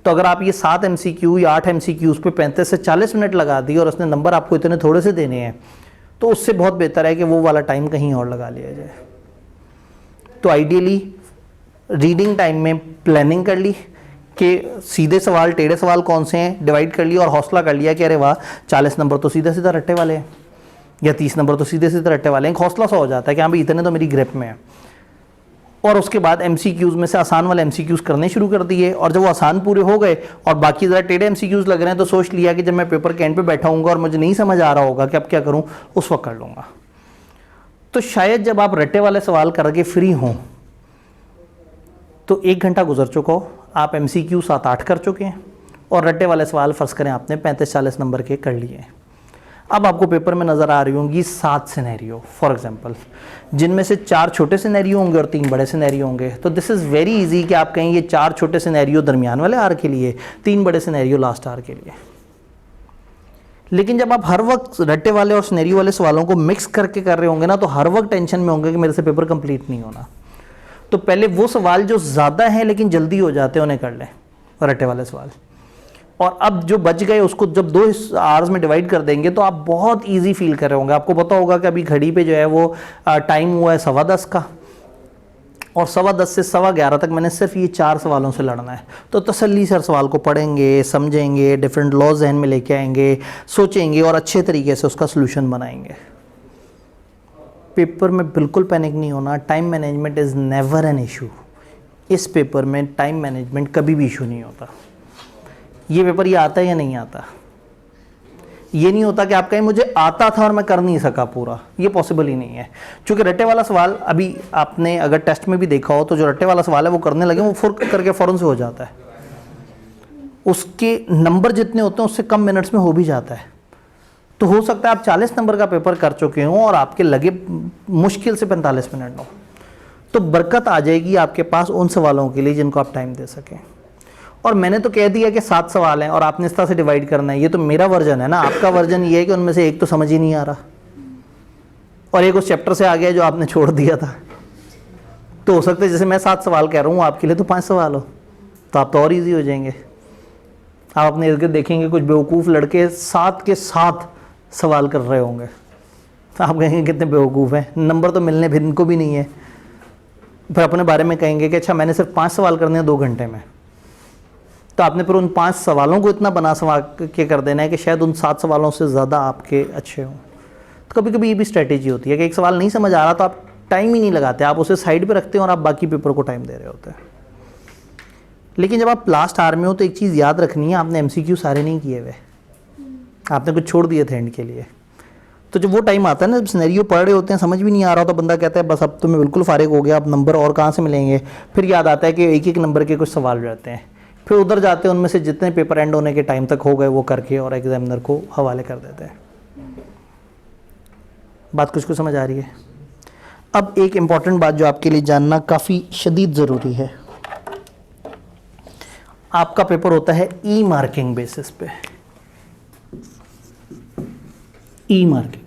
तो अगर आप ये 7 MCQ या 8 MCQs पे 35 से 40 मिनट लगा दिए और उसने नंबर आपको इतने थोड़े से देने हैं, तो उससे बहुत बेहतर है कि वो वाला टाइम कहीं और लगा लिया जाए। तो आइडियली रीडिंग टाइम में प्लानिंग कर ली कि सीधे सवाल टेढ़े सवाल कौन से हैं, डिवाइड कर लिया और हौसला कर लिया कि अरे वाह 40 नंबर तो सीधा सीधा रट्टे वाले हैं या 30 नंबर तो सीधे सीधे रट्टे वाले हैं। हौसला सा हो जाता है कि हाँ भाई इतने तो मेरी ग्रिप में है। और उसके बाद MCQs में से आसान वाले MCQs करने शुरू कर दिए, और जब वो आसान पूरे हो गए और बाकी ज़रा टेढ़े MCQs लग रहे हैं तो सोच लिया कि जब मैं पेपर के एंड पे बैठा हूँगा और मुझे नहीं समझ आ रहा होगा कि अब क्या करूँ, उस वक्त कर लूँगा। तो शायद जब आप रट्टे वाले सवाल करके फ्री हों तो 1 घंटा गुजर चुका हो, आप MCQ 7-8 कर चुके हैं और रट्टे वाले सवाल फ़र्ज़ करें आपने 35-40 नंबर के कर लिए हैं। अब आपको पेपर में नज़र आ रही होंगी 7 सिनेरियो फॉर एग्जांपल, जिनमें से 4 छोटे सिनेरियो होंगे और 3 बड़े सिनेरियो होंगे। तो दिस इज़ वेरी इजी कि आप कहें ये 4 छोटे सिनेरियो दरमियान वाले आर के लिए, 3 बड़े सिनेरियो लास्ट आर के लिए। लेकिन जब आप हर वक्त रट्टे वाले और सिनेरियो वाले सवालों को मिक्स करके कर रहे होंगे ना, तो हर वक्त टेंशन में होंगे कि मेरे से पेपर कंप्लीट नहीं होना। तो पहले वो सवाल जो ज़्यादा हैं लेकिन जल्दी हो जाते हैं उन्हें कर लें, रट्टे वाले सवाल। और अब जो बच गए उसको जब 2 आवर्स में डिवाइड कर देंगे तो आप बहुत इजी फील कर रहे होंगे। आपको पता होगा कि अभी घड़ी पे जो है वो टाइम हुआ है 10:15 का, और 10:15 से 11:15 तक मैंने सिर्फ ये 4 सवालों से लड़ना है। तो तसल्ली से हर सवाल को पढ़ेंगे, समझेंगे, डिफरेंट लॉज जहन में लेके आएंगे, सोचेंगे और अच्छे तरीके से उसका सोल्यूशन बनाएंगे। पेपर में बिल्कुल पैनिक नहीं होना। Time management is never an issue. इस पेपर में टाइम मैनेजमेंट कभी भी इशू नहीं होता। ये पेपर ये आता है या नहीं आता, ये नहीं होता कि आप कहें मुझे आता था और मैं कर नहीं सका पूरा, ये पॉसिबल ही नहीं है। क्योंकि रट्टे वाला सवाल अभी आपने अगर टेस्ट में भी देखा हो तो जो रट्टे वाला सवाल है वो करने लगे वो फुर्क करके फ़ौरन से हो जाता है। उसके नंबर जितने होते हैं उससे कम मिनट्स में हो भी जाता है। तो हो सकता है आप 40 नंबर का पेपर कर चुके हों और आपके लगे मुश्किल से 45 मिनट हो, तो बरकत आ जाएगी आपके पास उन सवालों के लिए जिनको आप टाइम दे सकें। और मैंने तो कह दिया कि 7 सवाल हैं और आपने इस तरह से डिवाइड करना है। ये तो मेरा वर्जन है ना, आपका वर्जन ये है कि उनमें से एक तो समझ ही नहीं आ रहा और एक उस चैप्टर से आ गया जो आपने छोड़ दिया था। तो हो सकता है जैसे मैं 7 सवाल कह रहा हूँ आपके लिए तो 5 सवाल हो, तो आप तो और ईजी हो जाएंगे। आप अपने इर्द गिर्द देखेंगे कुछ बेवकूफ़ लड़के 7 के 7 सवाल कर रहे होंगे, तो आप कहेंगे कितने बेवकूफ़ हैं, नंबर तो मिलने फिर इनको भी नहीं है। फिर अपने बारे में कहेंगे कि अच्छा मैंने सिर्फ 5 सवाल करने हैं 2 घंटे में। तो आपने फिर उन 5 सवालों को इतना बना सवाल के कर देना है कि शायद उन 7 सवालों से ज़्यादा आपके अच्छे हों। तो कभी कभी ये भी स्ट्रेटेजी होती है कि एक सवाल नहीं समझ आ रहा तो आप टाइम ही नहीं लगाते, आप उसे साइड पे रखते हैं और आप बाकी पेपर को टाइम दे रहे होते हैं। लेकिन जब आप लास्ट आवर में हो तो एक चीज़ याद रखनी है, आपने MCQ सारे नहीं किए हुए, आपने कुछ छोड़ दिए थे एंड के लिए। तो जब वो टाइम आता है ना, जब सिनेरियो पढ़ रहे होते हैं समझ भी नहीं आ रहा, तो बंदा कहता है बस अब तो मैं बिल्कुल फारिग हो गया, अब नंबर और कहाँ से मिलेंगे। फिर याद आता है कि एक एक नंबर के कुछ सवाल रहते हैं, फिर उधर जाते हैं, उनमें से जितने पेपर एंड होने के टाइम तक हो गए वो करके और एग्जामिनर को हवाले कर देते हैं। बात कुछ समझ आ रही है। अब एक इम्पॉर्टेंट बात जो आपके लिए जानना काफ़ी शदीद ज़रूरी है, आपका पेपर होता है ई मार्किंग बेसिस पे। ई मार्किंग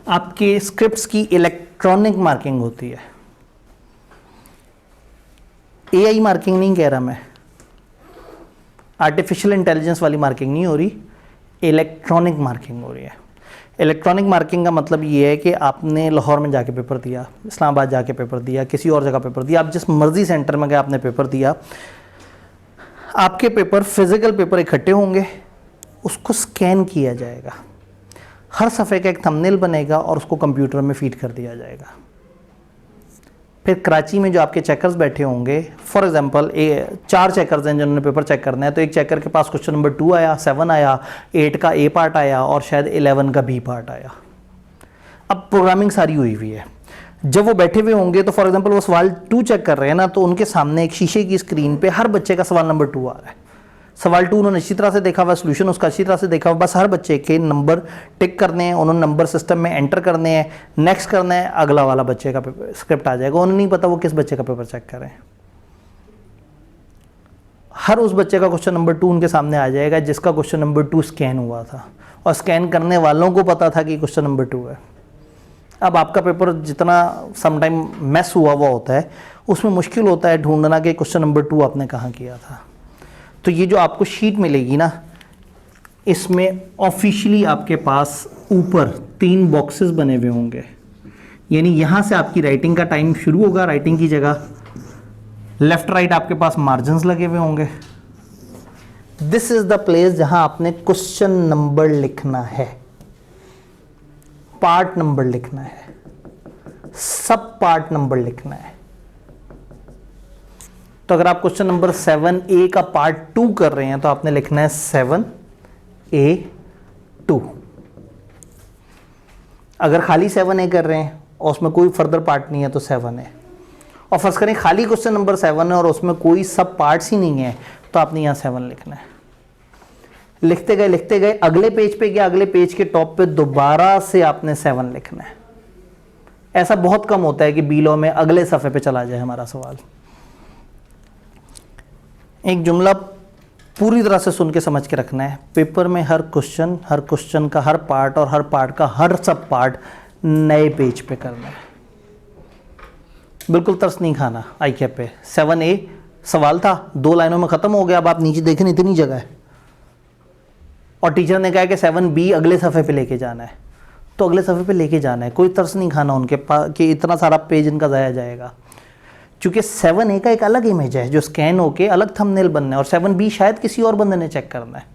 आपके स्क्रिप्ट्स की इलेक्ट्रॉनिक मार्किंग होती है। AI मार्किंग नहीं कह रहा मैं, आर्टिफिशियल इंटेलिजेंस वाली मार्किंग नहीं हो रही, इलेक्ट्रॉनिक मार्किंग हो रही है। इलेक्ट्रॉनिक मार्किंग का मतलब ये है कि आपने लाहौर में जाके पेपर दिया, इस्लामाबाद जाके पेपर दिया, किसी और जगह पेपर दिया, आप जिस मर्जी सेंटर में गए आपने पेपर दिया, आपके पेपर फिजिकल पेपर इकट्ठे होंगे, उसको स्कैन किया जाएगा, हर सफ़े का एक थंबनेल बनेगा और उसको कंप्यूटर में फीड कर दिया जाएगा। फिर कराची में जो आपके चेकर्स बैठे होंगे, फॉर एग्जांपल 4 चेकर्स हैं जिन्होंने पेपर चेक करना है, तो एक चेकर के पास क्वेश्चन नंबर 2 आया, 7 आया, 8 का A पार्ट आया और शायद 11 का B पार्ट आया। अब प्रोग्रामिंग सारी हुई हुई है। जब वो बैठे हुए होंगे तो फॉर एग्जांपल वो सवाल 2 चेक कर रहे हैं ना, तो उनके सामने एक शीशे की स्क्रीन पे हर बच्चे का सवाल नंबर 2 आ रहा है। सवाल 2 उन्होंने अच्छी तरह से देखा हुआ, सोल्यूशन उसका अच्छी तरह से देखा हुआ, बस हर बच्चे के नंबर टिक करने हैं, उन्होंने नंबर सिस्टम में एंटर करने हैं, नेक्स्ट करना है, अगला वाला बच्चे का पेपर स्क्रिप्ट आ जाएगा। उन्हें नहीं पता वो किस बच्चे का पेपर चेक करें। हर उस बच्चे का क्वेश्चन नंबर 2 उनके सामने आ जाएगा जिसका क्वेश्चन नंबर 2 स्कैन हुआ था, और स्कैन करने वालों को पता था कि क्वेश्चन नंबर 2 है। अब आपका पेपर जितना समटाइम मैस हुआ होता है, उसमें मुश्किल होता है ढूंढना कि क्वेश्चन नंबर 2 आपने कहाँ किया था। तो ये जो आपको शीट मिलेगी ना, इसमें ऑफिशियली आपके पास ऊपर 3 बॉक्सेस बने हुए होंगे, यानी यहाँ से आपकी राइटिंग का टाइम शुरू होगा। राइटिंग की जगह लेफ्ट राइट आपके पास मार्जिन्स लगे हुए होंगे। दिस इज द प्लेस जहां आपने क्वेश्चन नंबर लिखना है, पार्ट नंबर लिखना है, सब पार्ट नंबर लिखना है। तो अगर आप क्वेश्चन नंबर 7A का पार्ट 2 कर रहे हैं तो आपने लिखना है 7A2। अगर खाली 7A कर रहे हैं और उसमें कोई फर्दर पार्ट नहीं है तो 7A। और फर्स्ट करें खाली क्वेश्चन नंबर 7 है और उसमें कोई सब पार्ट्स ही नहीं है, तो आपने यहाँ 7 लिखना है। लिखते गए अगले पेज पे गया, अगले पेज के टॉप पे दोबारा से आपने 7 लिखना है। ऐसा बहुत कम होता है कि बीलो में अगले सफ़े पे चला जाए हमारा सवाल। एक जुमला पूरी तरह से सुन के समझ के रखना है। पेपर में हर क्वेश्चन का हर पार्ट और हर पार्ट का हर सब पार्ट नए पेज पे करना है। बिल्कुल तरस नहीं खाना। आई कैप पे 7A सवाल था, 2 लाइनों में ख़त्म हो गया। अब आप नीचे देखें इतनी जगह है और टीचर ने कहा कि 7B अगले सफ़े पे लेके जाना है, तो अगले सफ़े पे लेके जाना है। कोई तरस नहीं खाना उनके पास कि इतना सारा पेज इनका ज़ाया जाएगा, क्योंकि 7A का एक अलग इमेज है जो स्कैन होके अलग थंबनेल बनना है, और 7B शायद किसी और बंदे ने चेक करना है।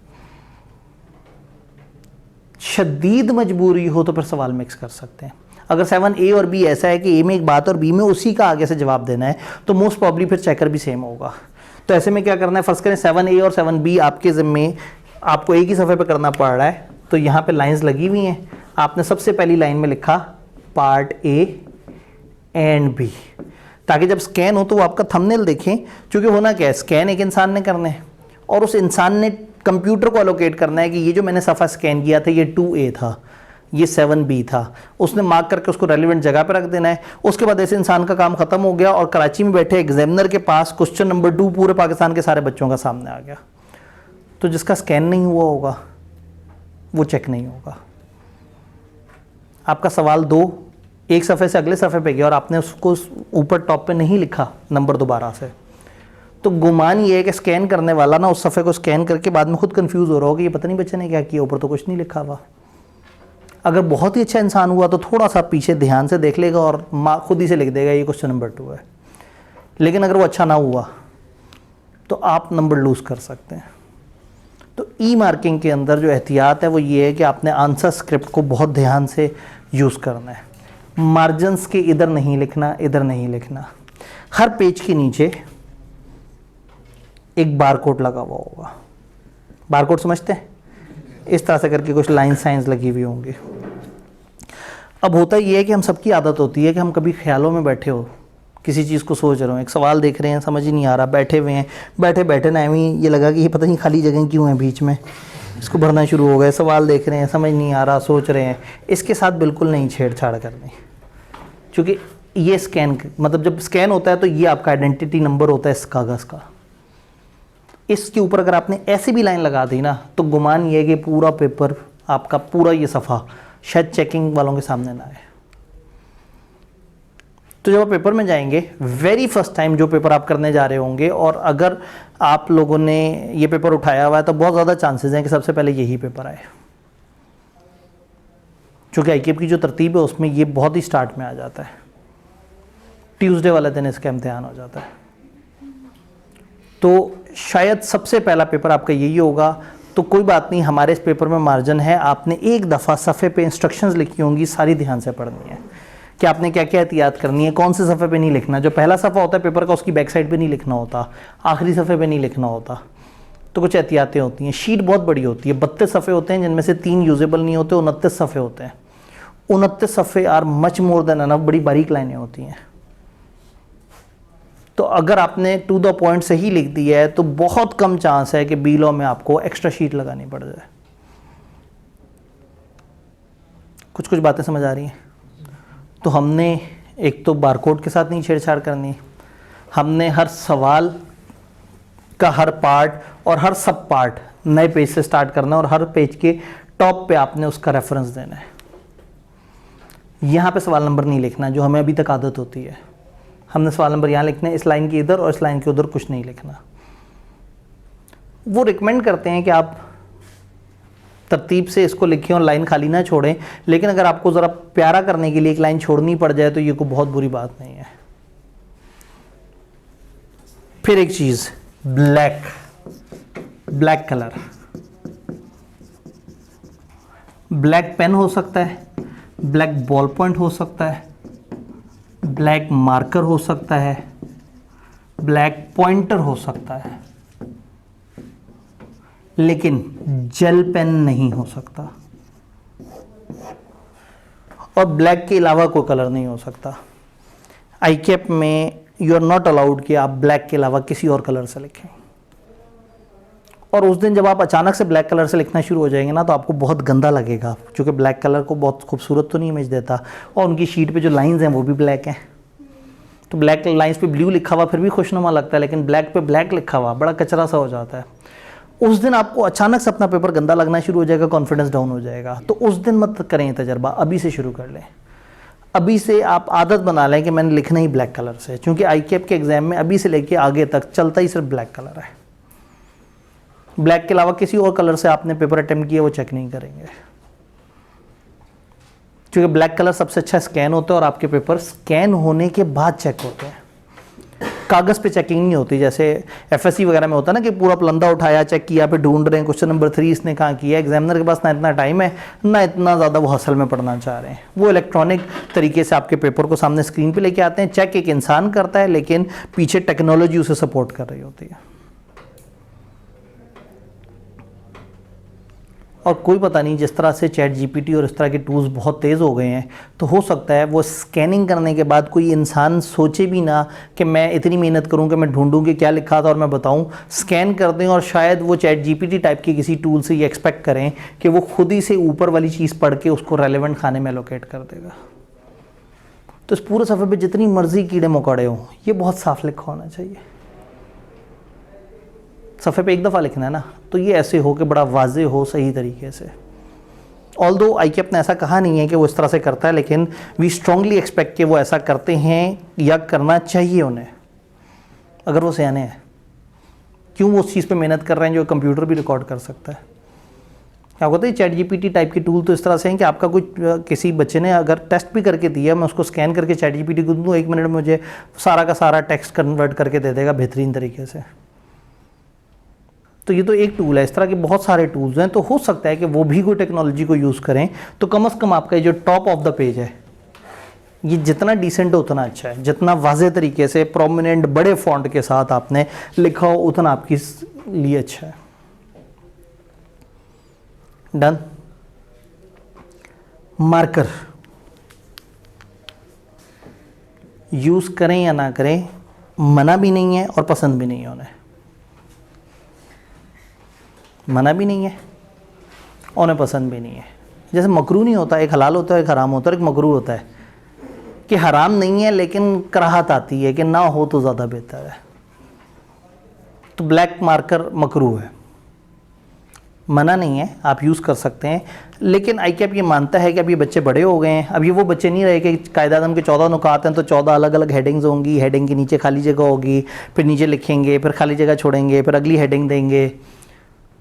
शदीद मजबूरी हो तो फिर सवाल मिक्स कर सकते हैं। अगर 7A और B ऐसा है कि A में एक बात और B में उसी का आगे से जवाब देना है, तो मोस्ट प्रॉब्ली फिर चेकर भी सेम होगा। तो ऐसे में क्या करना है, फर्स्ट करें 7A और 7B आपके ज़िम्मे, आपको एक ही सफ़े पे करना पड़ रहा है। तो यहाँ पे लाइंस लगी हुई हैं, आपने सबसे पहली लाइन में लिखा पार्ट A एंड B, ताकि जब स्कैन हो तो वो आपका थंबनेल देखें। क्योंकि होना क्या है, स्कैन एक इंसान ने करना है और उस इंसान ने कंप्यूटर को एलोकेट करना है कि ये जो मैंने सफ़ा स्कैन किया था ये 2A था, ये 7B था। उसने मार्क करके उसको रेलिवेंट जगह पे रख देना है। उसके बाद ऐसे इंसान का काम खत्म हो गया और कराची में बैठे एग्जामिनर के पास क्वेश्चन नंबर 2 पूरे पाकिस्तान के सारे बच्चों का सामने आ गया। तो जिसका स्कैन नहीं हुआ होगा वो चेक नहीं होगा। आपका सवाल 2 एक सफ़े से अगले सफ़े पे गया और आपने उसको ऊपर टॉप पे नहीं लिखा नंबर दोबारा से, तो गुमान ये है कि स्कैन करने वाला ना उस सफ़े को स्कैन करके बाद में खुद कंफ्यूज हो रहा होगा, ये पता नहीं बच्चे ने क्या किया, ऊपर तो कुछ नहीं लिखा हुआ। अगर बहुत ही अच्छा इंसान हुआ तो थोड़ा सा पीछे ध्यान से देख लेगा और खुद ही से लिख देगा ये क्वेश्चन नंबर 2 है। लेकिन अगर वो अच्छा ना हुआ तो आप नंबर लूज़ कर सकते हैं। तो ई मार्किंग के अंदर जो एहतियात है वो ये है कि आपने आंसर स्क्रिप्ट को बहुत ध्यान से यूज़ करना है। मार्जिन्स के इधर नहीं लिखना, इधर नहीं लिखना। हर पेज के नीचे एक बारकोड लगा हुआ होगा। बारकोड समझते हैं? इस तरह से करके कुछ लाइन साइंस लगी हुई होंगी। अब होता ये है कि हम सबकी आदत होती है कि हम कभी ख्यालों में बैठे हो, किसी चीज़ को सोच रहे हो, एक सवाल देख रहे हैं, समझ ही नहीं आ रहा, बैठे हुए हैं, बैठे बैठे ना ये लगा कि ये पता नहीं खाली जगह क्यों है बीच में, इसको भरना शुरू हो गए। सवाल देख रहे हैं, समझ नहीं आ रहा, सोच रहे हैं। इसके साथ बिल्कुल नहीं छेड़छाड़ करनी, क्योंकि ये स्कैन, मतलब जब स्कैन होता है तो ये आपका आइडेंटिटी नंबर होता है इस कागज़ का। इसके ऊपर अगर आपने ऐसी भी लाइन लगा दी ना, तो गुमान ये है कि पूरा पेपर आपका, पूरा ये सफ़ा शायद चेकिंग वालों के सामने ना आए। तो जब आप पेपर में जाएंगे, वेरी फर्स्ट टाइम जो पेपर आप करने जा रहे होंगे, और अगर आप लोगों ने ये पेपर उठाया हुआ है तो बहुत ज़्यादा चांसेस हैं कि सबसे पहले यही पेपर आए। चूँकि आईकेप की जो तरतीब है उसमें ये बहुत ही स्टार्ट में आ जाता है, ट्यूसडे वाले दिन इसका इम्तिहान हो जाता है। तो शायद सबसे पहला पेपर आपका यही होगा। तो कोई बात नहीं, हमारे इस पेपर में मार्जिन है। आपने एक दफ़ा सफ़े पे इंस्ट्रक्शंस लिखी होंगी, सारी ध्यान से पढ़नी है कि आपने क्या क्या एहतियात करनी है, कौन से सफ़े पे नहीं लिखना। जो पहला सफ़ा होता है पेपर का उसकी बैक साइड पे नहीं लिखना होता, आखिरी सफ़े पे नहीं लिखना होता। तो कुछ एहतियातें होती हैं। शीट बहुत बड़ी होती है, 32 सफ़े होते हैं जिनमें से 3 यूजेबल नहीं होते, 29 सफ़े होते हैं। 29 सफ़े are much more than enough, बड़ी बारीक लाइनें होती हैं। तो अगर आपने टू द पॉइंट सही लिख दिया है तो बहुत कम चांस है कि बी लॉ में आपको एक्स्ट्रा शीट लगानी पड़ जाए। कुछ कुछ बातें समझ आ रही हैं? तो हमने एक तो बारकोड के साथ नहीं छेड़छाड़ करनी, हमने हर सवाल का हर पार्ट और हर सब पार्ट नए पेज से स्टार्ट करना और हर पेज के टॉप पे आपने उसका रेफरेंस देना है। यहाँ पे सवाल नंबर नहीं लिखना जो हमें अभी तक आदत होती है। हमने सवाल नंबर यहाँ लिखना है, इस लाइन के इधर और इस लाइन के उधर कुछ नहीं लिखना। वो रिकमेंड करते हैं कि आप तरतीब से इसको लिखें और लाइन खाली ना छोड़ें, लेकिन अगर आपको ज़रा प्यारा करने के लिए एक लाइन छोड़नी पड़ जाए तो ये कोई बहुत बुरी बात नहीं है। फिर एक चीज़, ब्लैक कलर, ब्लैक पेन हो सकता है, ब्लैक बॉल पॉइंट हो सकता है, ब्लैक मार्कर हो सकता है, ब्लैक पॉइंटर हो सकता है, लेकिन जेल पेन नहीं हो सकता और ब्लैक के अलावा कोई कलर नहीं हो सकता। आईकैप में यू आर नॉट अलाउड कि आप ब्लैक के अलावा किसी और कलर से लिखें। और उस दिन जब आप अचानक से ब्लैक कलर से लिखना शुरू हो जाएंगे ना तो आपको बहुत गंदा लगेगा, क्योंकि ब्लैक कलर को बहुत खूबसूरत तो नहीं इमेज देता और उनकी शीट पे जो लाइंस हैं वो भी ब्लैक हैं। तो ब्लैक लाइंस पे ब्लू लिखा हुआ फिर भी खुशनुमा लगता है, लेकिन ब्लैक पे ब्लैक लिखा हुआ बड़ा कचरा सा हो जाता है। उस दिन आपको अचानक से अपना पेपर गंदा लगना शुरू हो जाएगा, कॉन्फिडेंस डाउन हो जाएगा। तो उस दिन मत करें तजर्बा, अभी से शुरू कर लें। अभी से आप आदत बना लें कि मैंने लिखना ही ब्लैक कलर से, क्योंकि आईकैप के एग्जाम में अभी से लेके आगे तक चलता ही सिर्फ ब्लैक कलर है। ब्लैक के अलावा किसी और कलर से आपने पेपर अटेम्प्ट किया वो चेक नहीं करेंगे, क्योंकि ब्लैक कलर सबसे अच्छा स्कैन होता है और आपके पेपर स्कैन होने के बाद चेक होते हैं। कागज़ पे चेकिंग नहीं होती, जैसे एफएससी वगैरह में होता है ना कि पूरा पलंदा उठाया, चेक किया, पे ढूंढ रहे हैं क्वेश्चन नंबर 3 इसने कहाँ किया। एग्जामिनर के पास ना इतना टाइम है ना इतना ज़्यादा वो हसल में पढ़ना चाह रहे हैं। वो इलेक्ट्रॉनिक तरीके से आपके पेपर को सामने स्क्रीन पे लेके आते हैं। चेक एक इंसान करता है, लेकिन पीछे टेक्नोलॉजी उसे सपोर्ट कर रही होती है। और कोई पता नहीं, जिस तरह से चैट जीपीटी और इस तरह के टूल्स बहुत तेज़ हो गए हैं, तो हो सकता है वो स्कैनिंग करने के बाद कोई इंसान सोचे भी ना कि मैं इतनी मेहनत करूं कि मैं ढूंढूं कि क्या लिखा था और मैं बताऊं। स्कैन कर दें और शायद वो चैट जीपीटी टाइप के किसी टूल से ये एक्सपेक्ट करें कि वो खुद ही से ऊपर वाली चीज़ पढ़ के उसको रेलेवेंट खाने में एलोकेट कर देगा। तो इस पूरे सफ़े पर जितनी मर्जी कीड़े मकोड़े हों, ये बहुत साफ लिखा होना चाहिए। सफ़े पे एक दफ़ा लिखना है ना, तो ये ऐसे हो कि बड़ा वाजे हो सही तरीके से। ऑल्दो आईकैप ने ऐसा कहा नहीं है कि वो इस तरह से करता है, लेकिन वी स्ट्रांगली एक्सपेक्ट कि वो ऐसा करते हैं या करना चाहिए उन्हें, अगर वो सियाने हैं। क्यों वो उस चीज़ पे मेहनत कर रहे हैं जो कंप्यूटर भी रिकॉर्ड कर सकता है। क्या होता है, चैट जीपीटी टाइप के टूल तो इस तरह से हैं कि आपका कुछ किसी बच्चे ने अगर टेस्ट भी करके दिया, मैं उसको स्कैन करके चैट जीपीटी को दूँ, 1 मिनट में मुझे सारा का सारा टेक्स्ट कन्वर्ट करके दे देगा बेहतरीन तरीके से। तो ये तो एक टूल है, इस तरह के बहुत सारे टूल्स हैं। तो हो सकता है कि वो भी कोई टेक्नोलॉजी को यूज़ करें, तो कम से कम आपका जो टॉप ऑफ द पेज है ये जितना डिसेंट हो उतना अच्छा है। जितना वाज़े तरीके से प्रोमिनेंट बड़े फॉन्ट के साथ आपने लिखा हो उतना आपके लिए अच्छा है। डन। मार्कर यूज़ करें या ना करें, मना भी नहीं है और पसंद भी नहीं है उन्हें। मना भी नहीं है, उन्हें पसंद भी नहीं है। जैसे मकरू नहीं होता, एक हलाल होता है, एक हराम होता है, एक मकरू होता है कि हराम नहीं है लेकिन कराहत आती है कि ना हो तो ज़्यादा बेहतर है। तो ब्लैक मार्कर मकरू है, मना नहीं है, आप यूज़ कर सकते हैं। लेकिन आईकैप ये मानता है कि अब ये बच्चे बड़े हो गए हैं, अब ये वो बच्चे नहीं रहे कि कायदा आज़म के 14 नुकात हैं तो 14 अलग अलग हेडिंग्स होंगी, हेडिंग के नीचे खाली जगह होगी, फिर नीचे लिखेंगे, फिर खाली जगह छोड़ेंगे, फिर अगली हेडिंग देंगे।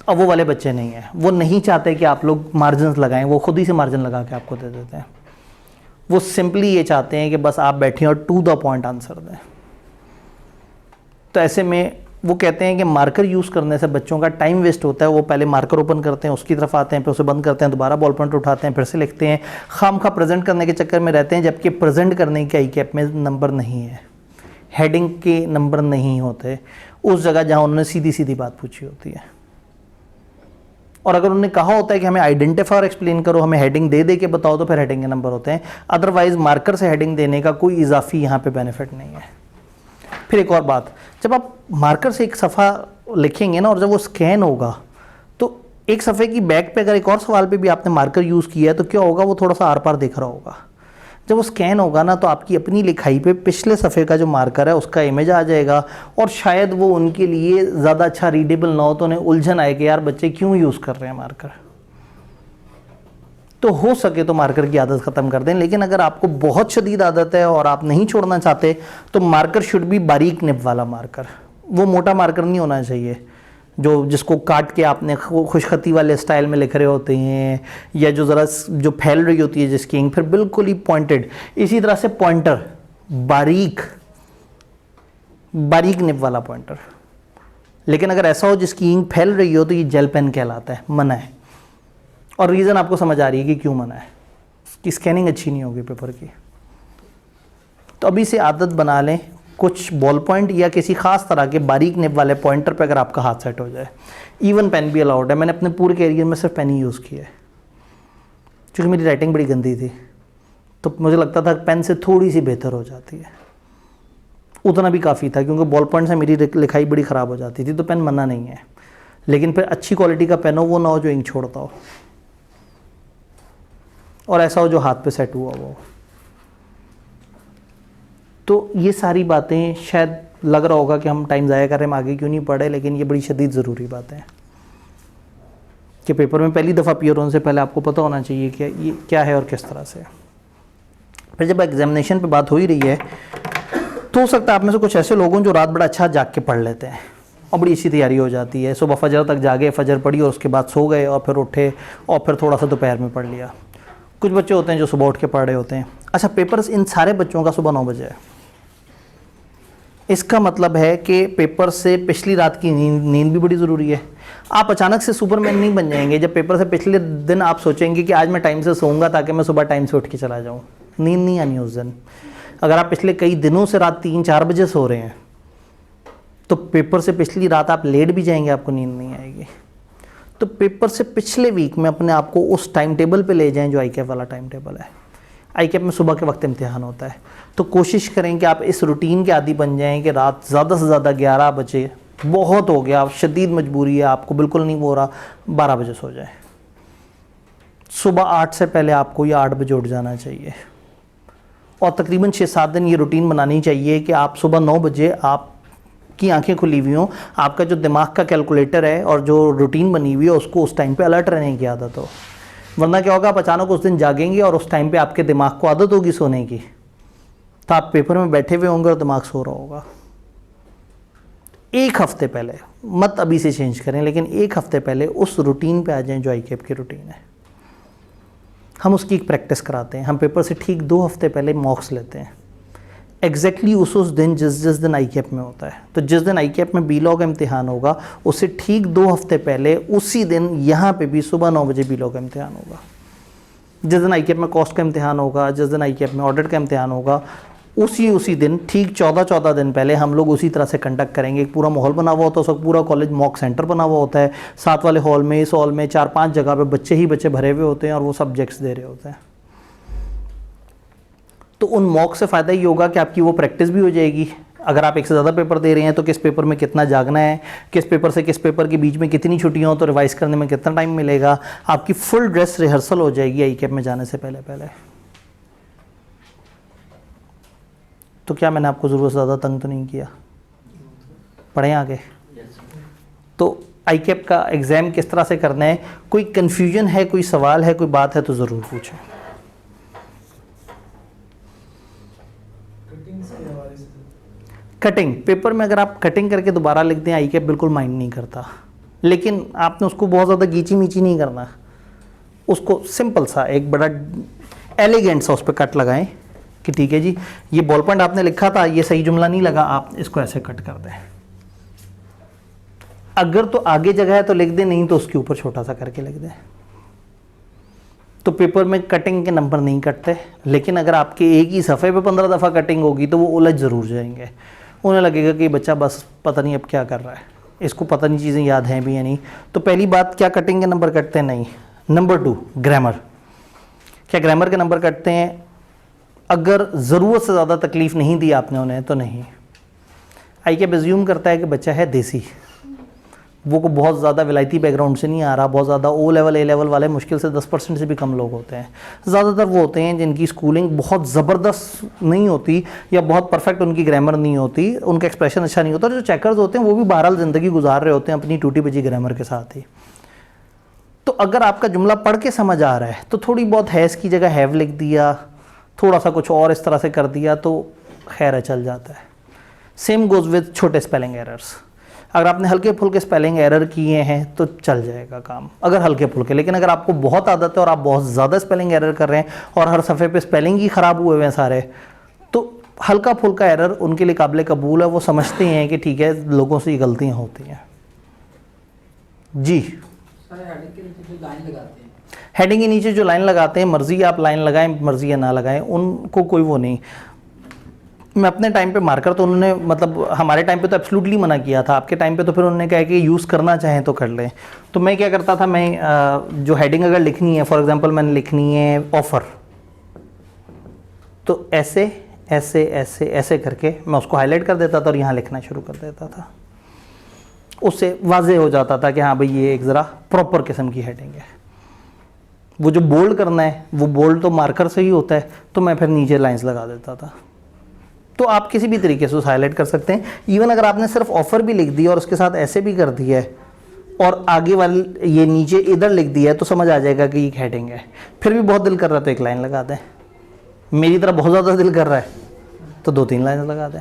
अब वो वाले बच्चे नहीं हैं, वो नहीं चाहते कि आप लोग मार्जिन लगाएं, वो खुद ही से मार्जिन लगा के आपको दे देते हैं। वो सिंपली ये चाहते हैं कि बस आप बैठें और टू द पॉइंट आंसर दें। तो ऐसे में वो कहते हैं कि मार्कर यूज़ करने से बच्चों का टाइम वेस्ट होता है। वो पहले मार्कर ओपन करते हैं, उसकी तरफ आते हैं, फिर उसे बंद करते हैं, दोबारा बॉल पॉइंट उठाते हैं, फिर से लिखते हैं, खामखा प्रेजेंट करने के चक्कर में रहते हैं, जबकि प्रेजेंट करने के आईकैप में नंबर नहीं है, हेडिंग के नंबर नहीं होते उस जगह जहाँ उन्होंने सीधी सीधी बात पूछी होती है। और अगर उन्होंने कहा होता है कि हमें आइडेंटिफाई और एक्सप्लेन करो, हमें हेडिंग दे दे के बताओ, तो फिर हेडिंग के नंबर होते हैं। अदरवाइज मार्कर से हेडिंग देने का कोई इजाफी यहाँ पे बेनिफिट नहीं है। फिर एक और बात, जब आप मार्कर से एक सफ़ा लिखेंगे ना और जब वो स्कैन होगा तो एक सफ़े की बैक पे अगर एक और सवाल पे भी आपने मार्कर यूज़ किया है तो क्या होगा, वो थोड़ा सा आर पार दिख रहा होगा। जब वो स्कैन होगा ना तो आपकी अपनी लिखाई पे पिछले सफ़े का जो मार्कर है उसका इमेज आ जाएगा, और शायद वो उनके लिए ज़्यादा अच्छा रीडेबल ना हो तो उन्हें उलझन आए कि यार बच्चे क्यों यूज़ कर रहे हैं मार्कर। तो हो सके तो मार्कर की आदत ख़त्म कर दें। लेकिन अगर आपको बहुत शदीद आदत है और आप नहीं छोड़ना चाहते तो मार्कर शुड भी बारीक निब वाला मार्कर, वो मोटा मार्कर नहीं होना चाहिए जो जिसको काट के आपने खुशखती वाले स्टाइल में लिख रहे होते हैं, या जो ज़रा जो फैल रही होती है जिसकी इंक, फिर बिल्कुल ही पॉइंटेड। इसी तरह से पॉइंटर बारीक बारीक निब वाला पॉइंटर। लेकिन अगर ऐसा हो जिसकी इंक फैल रही हो तो ये जेल पेन कहलाता है, मना है। और रीज़न आपको समझ आ रही है कि क्यों मना है, कि स्कैनिंग अच्छी नहीं होगी पेपर की। तो अभी से आदत बना लें, कुछ बॉल पॉइंट या किसी खास तरह के बारीक निब वाले पॉइंटर पे अगर आपका हाथ सेट हो जाए। इवन पेन भी अलाउड है, मैंने अपने पूरे कैरियर में सिर्फ पेन ही यूज़ किया है, क्योंकि मेरी राइटिंग बड़ी गंदी थी तो मुझे लगता था पेन से थोड़ी सी बेहतर हो जाती है, उतना भी काफ़ी था, क्योंकि बॉल पॉइंट से मेरी लिखाई बड़ी ख़राब हो जाती थी। तो पेन मना नहीं है, लेकिन फिर अच्छी क्वालिटी का पेन हो, वो ना हो जो इंक छोड़ता हो, और ऐसा हो जो हाथ पे सेट हुआ हो। तो ये सारी बातें शायद लग रहा होगा कि हम टाइम ज़ाया कर रहे हैं, हम आगे क्यों नहीं पढ़े, लेकिन ये बड़ी शदीद ज़रूरी बातें हैं कि पेपर में पहली दफ़ा अपीयर होने से पहले आपको पता होना चाहिए कि ये क्या है और किस तरह से। फिर जब एग्जामिनेशन पे बात हो ही रही है तो हो सकता है आप में से कुछ ऐसे लोग हों जो रात बड़ा अच्छा जाग के पढ़ लेते हैं और बड़ी अच्छी तैयारी हो जाती है। सुबह फजर तक जागे, फजर पढ़ी और उसके बाद सो गए और फिर उठे और फिर थोड़ा सा दोपहर में पढ़ लिया। कुछ बच्चे होते हैं जो सुबह उठ के पढ़ रहे होते हैं। अच्छा, पेपर इन सारे बच्चों का सुबह 9 बजे है। इसका मतलब है कि पेपर से पिछली रात की नींद भी बड़ी ज़रूरी है। आप अचानक से सुपरमैन नहीं बन जाएंगे जब पेपर से पिछले दिन आप सोचेंगे कि आज मैं टाइम से सोऊंगा ताकि मैं सुबह टाइम से उठ के चला जाऊँ। नींद नहीं आनी उस दिन। अगर आप पिछले कई दिनों से रात 3-4 बजे सो रहे हैं तो पेपर से पिछली रात आप लेट भी जाएंगे, आपको नींद नहीं आएगी। तो पेपर से पिछले वीक में अपने आप को उस टाइम टेबल पे ले जाएं जो आईकैप वाला टाइम टेबल है। आईकैप में सुबह के वक्त इम्तिहान होता है, तो कोशिश करें कि आप इस रूटीन के आदी बन जाएं कि रात ज़्यादा से ज़्यादा 11 बजे बहुत हो गया, शदीद मजबूरी है, आपको बिल्कुल नहीं हो रहा, 12 बजे सो जाए। सुबह 8 से पहले आपको या 8 बजे उठ जाना चाहिए और तकरीबन 6-7 दिन ये रूटीन बनानी चाहिए कि आप सुबह 9 बजे आपकी आंखें खुली हुई हों, आपका जो दिमाग का कैलकुलेटर है और जो रूटीन बनी हुई है उसको उस टाइम पे अलर्ट रहने की आदत हो। वरना क्या होगा, आप अचानक उस दिन जागेंगे और उस टाइम पे आपके दिमाग को आदत होगी सोने की, तो आप पेपर में बैठे हुए होंगे और दिमाग सो रहा होगा। 1 हफ्ते पहले, मत अभी से चेंज करें, लेकिन 1 हफ्ते पहले उस रूटीन पे आ जाएं जो आईकैप की रूटीन है। हम उसकी एक प्रैक्टिस कराते हैं। हम पेपर से ठीक 2 हफ्ते पहले मॉक्स लेते हैं, एग्जैक्टली उस दिन जिस दिन आईकैप में होता है। तो जिस दिन आईकैप में बीलॉग इम्तिहान होगा उससे ठीक 2 हफ्ते पहले उसी दिन यहाँ पे भी सुबह 9 बजे बीलॉग इम्तिहान होगा। जिस दिन आईकैप में कॉस्ट का इम्तिहान होगा, जिस दिन आईकैप में ऑडिट का इम्तिहान होगा, उसी दिन ठीक 14 दिन पहले हम लोग उसी तरह से कंडक्ट करेंगे। एक पूरा माहौल बना हुआ होता है, उस वक्त पूरा कॉलेज मॉक सेंटर बना हुआ होता है। साथ वाले हॉल में, इस हॉल में 4-5 जगह पे बच्चे ही बच्चे भरे हुए होते हैं और वो सब्जेक्ट्स दे रहे होते हैं। तो उन मॉक से फ़ायदा ये होगा कि आपकी वो प्रैक्टिस भी हो जाएगी। अगर आप एक से ज़्यादा पेपर दे रहे हैं तो किस पेपर में कितना जागना है, किस पेपर से किस पेपर के बीच में कितनी छुट्टियाँ हो तो रिवाइज़ करने में कितना टाइम मिलेगा। आपकी फुल ड्रेस रिहर्सल हो जाएगी आईकैप में जाने से पहले। तो क्या मैंने आपको ज़रूरत से ज़्यादा तंग तो नहीं किया? पढ़ें आगे। तो आईकैप का एग्ज़ाम किस तरह से करना है, कोई कन्फ्यूजन है, कोई सवाल है, कोई बात है तो ज़रूर पूछें। कटिंग पेपर में अगर आप कटिंग करके दोबारा लिख दें, आईकैप बिल्कुल माइंड नहीं करता, लेकिन आपने उसको बहुत ज़्यादा गीची मीची नहीं करना। उसको सिंपल सा एक बड़ा एलिगेंट सा उस पर कट लगाएं कि ठीक है जी, ये बॉल पॉइंट आपने लिखा था, ये सही जुमला नहीं लगा, आप इसको ऐसे कट कर दें। अगर तो आगे जगह है तो लिख दें, नहीं तो उसके ऊपर छोटा सा करके लिख दें। तो पेपर में कटिंग के नंबर नहीं कटते, लेकिन अगर आपके एक ही सफ़े पे 15 दफ़ा कटिंग होगी तो वो उलझ ज़रूर जाएंगे। उन्हें लगेगा कि बच्चा बस पता नहीं अब क्या कर रहा है। इसको पता नहीं चीज़ें याद हैं भी या नहीं। तो पहली बात, क्या कटेंगे नंबर कटते हैं? नहीं। Number 2, grammar. क्या ग्रामर के नंबर कटते हैं? अगर ज़रूरत से ज़्यादा तकलीफ़ नहीं दी आपने उन्हें तो नहीं। आई क्या अज्यूम करता है कि बच्चा है देसी, वो को बहुत ज़्यादा विलायती बैकग्राउंड से नहीं आ रहा, बहुत ज़्यादा ओ लेवल ए लेवल वाले मुश्किल से 10% से भी कम लोग होते हैं। ज़्यादातर वो होते हैं जिनकी स्कूलिंग बहुत ज़बरदस्त नहीं होती या बहुत परफेक्ट उनकी ग्रामर नहीं होती, उनका एक्सप्रेशन अच्छा नहीं होता। और जो चेकर्स होते हैं वो भी बहरहाल ज़िंदगी गुजार रहे होते हैं अपनी टूटी बची ग्रामर के साथ ही। तो अगर आपका जुमला पढ़ के समझ आ रहा है तो थोड़ी बहुत हैज़ की जगह हैव लिख दिया, थोड़ा सा कुछ और इस तरह से कर दिया तो खैर है, चल जाता है। सेम गोज़ विद छोटे स्पेलिंग एरर्स। अगर आपने हल्के फुल्के स्पेलिंग एरर किए हैं तो चल जाएगा काम, अगर हल्के फुल्के। लेकिन अगर आपको बहुत आदत है और आप बहुत ज़्यादा स्पेलिंग एरर कर रहे हैं और हर सफ़े पे स्पेलिंग ही ख़राब हुए हुए हैं सारे, तो हल्का फुल्का एरर उनके लिए काबिल कबूल है। वो समझते हैं कि ठीक है, लोगों से ये गलतियाँ होती हैं। जी, हेडिंग के नीचे जो लाइन लगाते हैं, मर्ज़ी आप लाइन लगाएं, मर्ज़ी या ना लगाएं, उनको कोई वो नहीं। मैं अपने टाइम पे मार्कर तो उन्होंने, मतलब हमारे टाइम पे तो एब्सोल्युटली मना किया था, आपके टाइम पे तो फिर उन्होंने कहा कि यूज़ करना चाहें तो कर लें। तो मैं क्या करता था, मैं जो हेडिंग अगर लिखनी है, फॉर एग्जांपल मैंने लिखनी है ऑफ़र, तो ऐसे ऐसे ऐसे ऐसे करके मैं उसको हाईलाइट कर देता था और यहाँ लिखना शुरू कर देता था। उससे वाज़े हो जाता था कि हाँ भाई ये एक ज़रा प्रॉपर किस्म की हेडिंग है। वो जो बोल्ड करना है वो बोल्ड तो मार्कर से ही होता है, तो मैं फिर नीचे लाइंस लगा देता था। तो आप किसी भी तरीके से उसे हाईलाइट कर सकते हैं। इवन अगर आपने सिर्फ ऑफ़र भी लिख दिया और उसके साथ ऐसे भी कर दिया है और आगे वाली ये नीचे इधर लिख दिया है तो समझ आ जाएगा कि एक हेडिंग है। फिर भी बहुत दिल कर रहा है तो एक लाइन लगा दें, मेरी तरह बहुत ज़्यादा दिल कर रहा है तो 2-3 लाइन लगा दें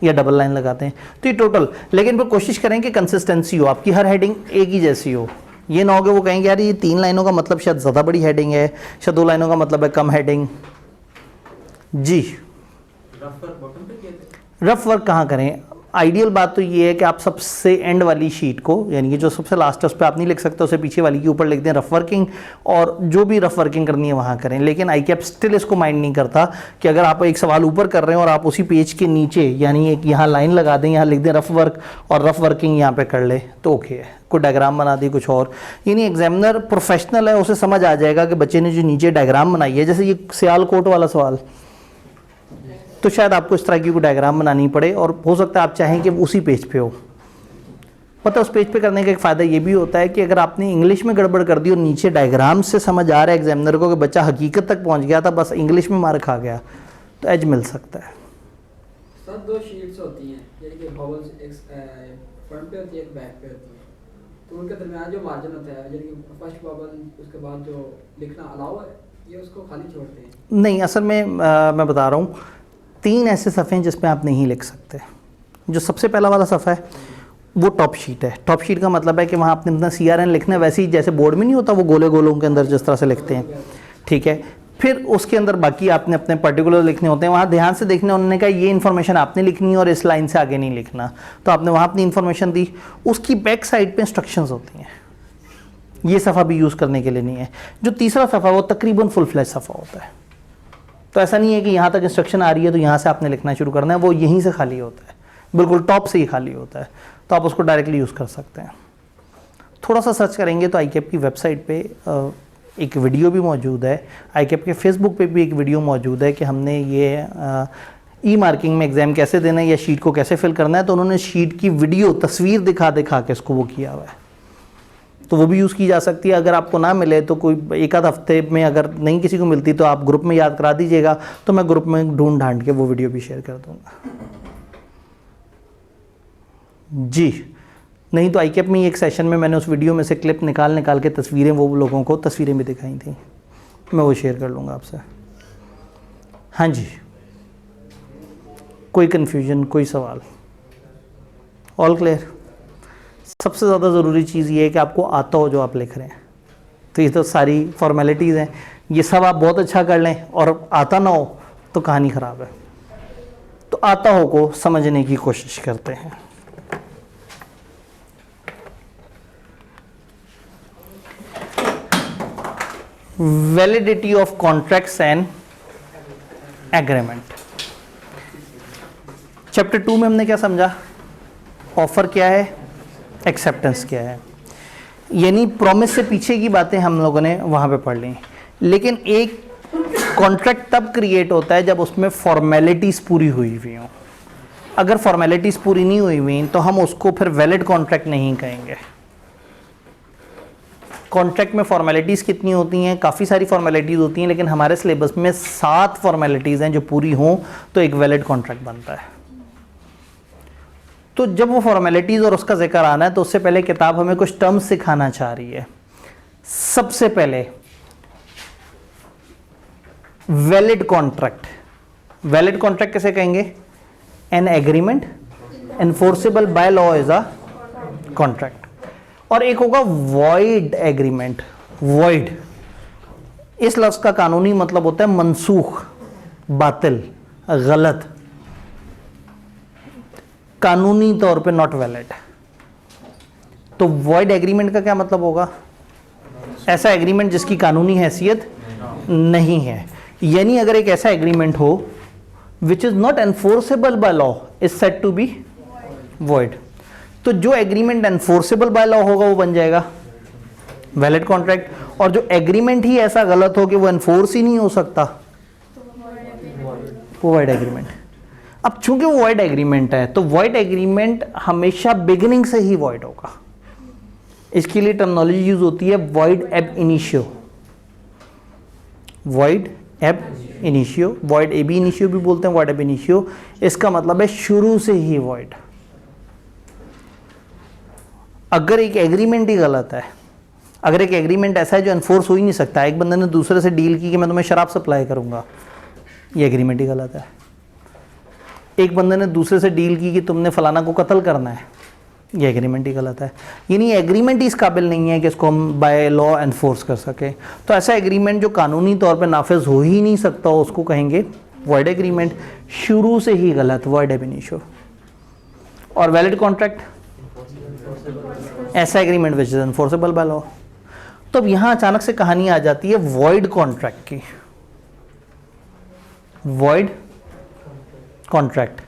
या डबल लाइन लगाते हैं। तो ये टोटल, लेकिन फिर कोशिश करें कि कंसिस्टेंसी हो, आपकी हर हेडिंग एक ही जैसी हो। ये ना हो कि वो कहेंगे यार ये 3 लाइनों का मतलब शायद ज़्यादा बड़ी हेडिंग है, शायद 2 लाइनों का मतलब है कम हेडिंग। जी, रफ वर्क कहाँ करें? आइडियल बात तो ये है कि आप सबसे एंड वाली शीट को, यानी कि जो सबसे लास्ट है उस पर आप नहीं लिख सकते, उसे पीछे वाली के ऊपर लिख दें रफ वर्किंग, और जो भी रफ वर्किंग करनी है वहाँ करें। लेकिन ICAP स्टिल इसको माइंड नहीं करता कि अगर आप एक सवाल ऊपर कर रहे हैं और आप उसी पेज के नीचे यानी एक यहाँ लाइन लगा दें, यहाँ लिख दें रफ वर्क और रफ वर्किंग यहाँ पे कर ले तो ओके है। कोई डायग्राम बना दी कुछ और, यानी एग्जामिनर प्रोफेशनल है, उसे समझ आ जाएगा कि बच्चे ने जो नीचे डायग्राम बनाई है, जैसे ये सियालकोट वाला सवाल, तो शायद आपको इस तरह की कोई डायग्राम बनानी पड़े और हो सकता है आप चाहें कि उसी पेज पे हो। पता उस पेज पे करने का एक फ़ायदा ये भी होता है कि अगर आपने इंग्लिश में गड़बड़ कर दी और नीचे डायग्राम से समझ आ रहा है एग्जामिनर को कि बच्चा हकीकत तक पहुंच गया था, बस इंग्लिश में मार खा गया, तो एज मिल सकता है।
सर 2 शीट्स होती हैं, यानी कि बबल्स एक फ्रंट पे होती है, एक बैक पे होती है, तो उनके दरमियान जो मार्जिन होता है, यानी कि फर्स्ट बबल उसके बाद जो लिखना अलाउ है, ये उसको खाली छोड़ते हैं?
नहीं, असल में मैं बता रहा हूँ, 3 ऐसे सफ़े हैं जिसमें आप नहीं लिख सकते। जो सबसे पहला वाला सफ़ा है वो टॉप शीट है। टॉप शीट का मतलब है कि वहाँ आपने अपना CRN लिखना है, वैसे ही जैसे बोर्ड में नहीं होता वो गोले गोलों के अंदर जिस तरह से लिखते हैं, ठीक है। फिर उसके अंदर बाकी आपने अपने पर्टिकुलर लिखने होते हैं, वहाँ ध्यान से देखना, उन्होंने कहा ये इन्फॉर्मेशन आपने लिखनी है और इस लाइन से आगे नहीं लिखना, तो आपने वहाँ अपनी इन्फॉर्मेशन दी। उसकी बैक साइड पर इंस्ट्रक्शंस होती हैं, ये सफ़ा भी यूज़ करने के लिए नहीं है। जो तीसरा सफ़ा वो तकरीबन फुल फ्लैश सफ़ा होता है, तो ऐसा नहीं है कि यहाँ तक इंस्ट्रक्शन आ रही है तो यहाँ से आपने लिखना शुरू करना है, वो यहीं से खाली होता है, बिल्कुल टॉप से ही खाली होता है, तो आप उसको डायरेक्टली यूज़ कर सकते हैं। थोड़ा सा सर्च करेंगे तो ICAP की वेबसाइट पे एक वीडियो भी मौजूद है, ICAP के फेसबुक पे भी एक वीडियो मौजूद है कि हमने ये ई मार्किंग में एग्ज़ाम कैसे देना है या शीट को कैसे फिल करना है, तो उन्होंने शीट की वीडियो तस्वीर दिखा दिखा के इसको वो किया हुआ है, तो वो भी यूज़ की जा सकती है। अगर आपको ना मिले तो कोई एक आध हफ्ते में अगर नहीं किसी को मिलती तो आप ग्रुप में याद करा दीजिएगा, तो मैं ग्रुप में ढूंढ ढांड के वो वीडियो भी शेयर कर दूंगा। जी, नहीं तो ICAP में एक सेशन में मैंने उस वीडियो में से क्लिप निकाल के तस्वीरें, वो लोगों को तस्वीरें भी दिखाई थी, मैं वो शेयर कर लूँगा आपसे। हाँ जी, कोई कन्फ्यूजन, कोई सवाल? All clear? सबसे ज़्यादा ज़रूरी चीज़ ये है कि आपको आता हो जो आप लिख रहे हैं। तो ये तो सारी फॉर्मेलिटीज़ हैं, ये सब आप बहुत अच्छा कर लें और आता ना हो तो कहानी ख़राब है। तो आता हो को समझने की कोशिश करते हैं। Validity of contracts and agreement. Chapter 2 में हमने क्या समझा? ऑफ़र क्या है, एक्सेप्टेंस क्या है। यानी प्रॉमिस से पीछे की बातें हम लोगों ने वहाँ पे पढ़ ली, लेकिन एक कॉन्ट्रैक्ट तब क्रिएट होता है जब उसमें फॉर्मेलिटीज़ पूरी हुई हुई हों। अगर फॉर्मेलिटीज़ पूरी नहीं हुई हुई तो हम उसको फिर वैलिड कॉन्ट्रैक्ट नहीं कहेंगे। कॉन्ट्रैक्ट में फॉर्मेलिटीज़ कितनी होती हैं? काफ़ी सारी फॉर्मेलिटीज़ होती हैं, लेकिन हमारे सिलेबस में 7 फॉर्मेलिटीज़ हैं जो पूरी हों तो एक वैलिड कॉन्ट्रैक्ट बनता है। तो जब वो फॉर्मेलिटीज़ और उसका जिक्र आना है तो उससे पहले किताब हमें कुछ टर्म्स सिखाना चाह रही है। सबसे पहले वैलिड कॉन्ट्रैक्ट। वैलिड कॉन्ट्रैक्ट कैसे कहेंगे? An agreement enforceable by law is a contract. और एक होगा वॉइड एग्रीमेंट। वॉइड इस लफ्ज़ का कानूनी मतलब होता है मनसूख, बातिल, गलत, कानूनी तौर पे नॉट वैलिड। तो वॉइड एग्रीमेंट का क्या मतलब होगा? ऐसा एग्रीमेंट जिसकी कानूनी हैसियत नहीं है। यानी अगर एक ऐसा एग्रीमेंट हो which is not enforceable by law is said to be void. तो जो एग्रीमेंट एनफोर्सेबल बाय लॉ होगा वो बन जाएगा वैलिड कॉन्ट्रैक्ट, और जो एग्रीमेंट ही ऐसा गलत हो कि वो एनफोर्स ही नहीं हो सकता वो वॉइड एग्रीमेंट। अब चूंकि वो वॉइड एग्रीमेंट है तो वॉइड एग्रीमेंट हमेशा बिगिनिंग से ही वॉइड होगा। इसके लिए टर्मिनोलॉजी यूज होती है वॉइड एब इनिशियो। वॉइड एब इनिशियो, वॉइड एब इनिशियो भी बोलते हैं, वॉइड एब इनिशियो। इसका मतलब है शुरू से ही वॉइड। अगर एक एग्रीमेंट ही गलत है, अगर एक एग्रीमेंट ऐसा है जो एनफोर्स हो ही नहीं सकता, एक बंदे ने दूसरे से डील की कि मैं तुम्हें शराब सप्लाई करूंगा, ये एग्रीमेंट ही गलत है। एक बंदे ने दूसरे से डील की कि तुमने फलाना को कत्ल करना है, ये एग्रीमेंट ही गलत है। यानी एग्रीमेंट ही इस काबिल नहीं है कि इसको हम बाय लॉ एनफोर्स कर सके। तो ऐसा एग्रीमेंट जो कानूनी तौर पे नाफिज हो ही नहीं सकता हो उसको कहेंगे वॉइड एग्रीमेंट, शुरू से ही गलत, वॉइड एब इनिशियो। और वैलिड कॉन्ट्रैक्ट ऐसा agreement which is enforceable by law. तो अब यहां अचानक से कहानी आ जाती है वॉइड कॉन्ट्रैक्ट की। वॉइड कॉन्ट्रैक्ट,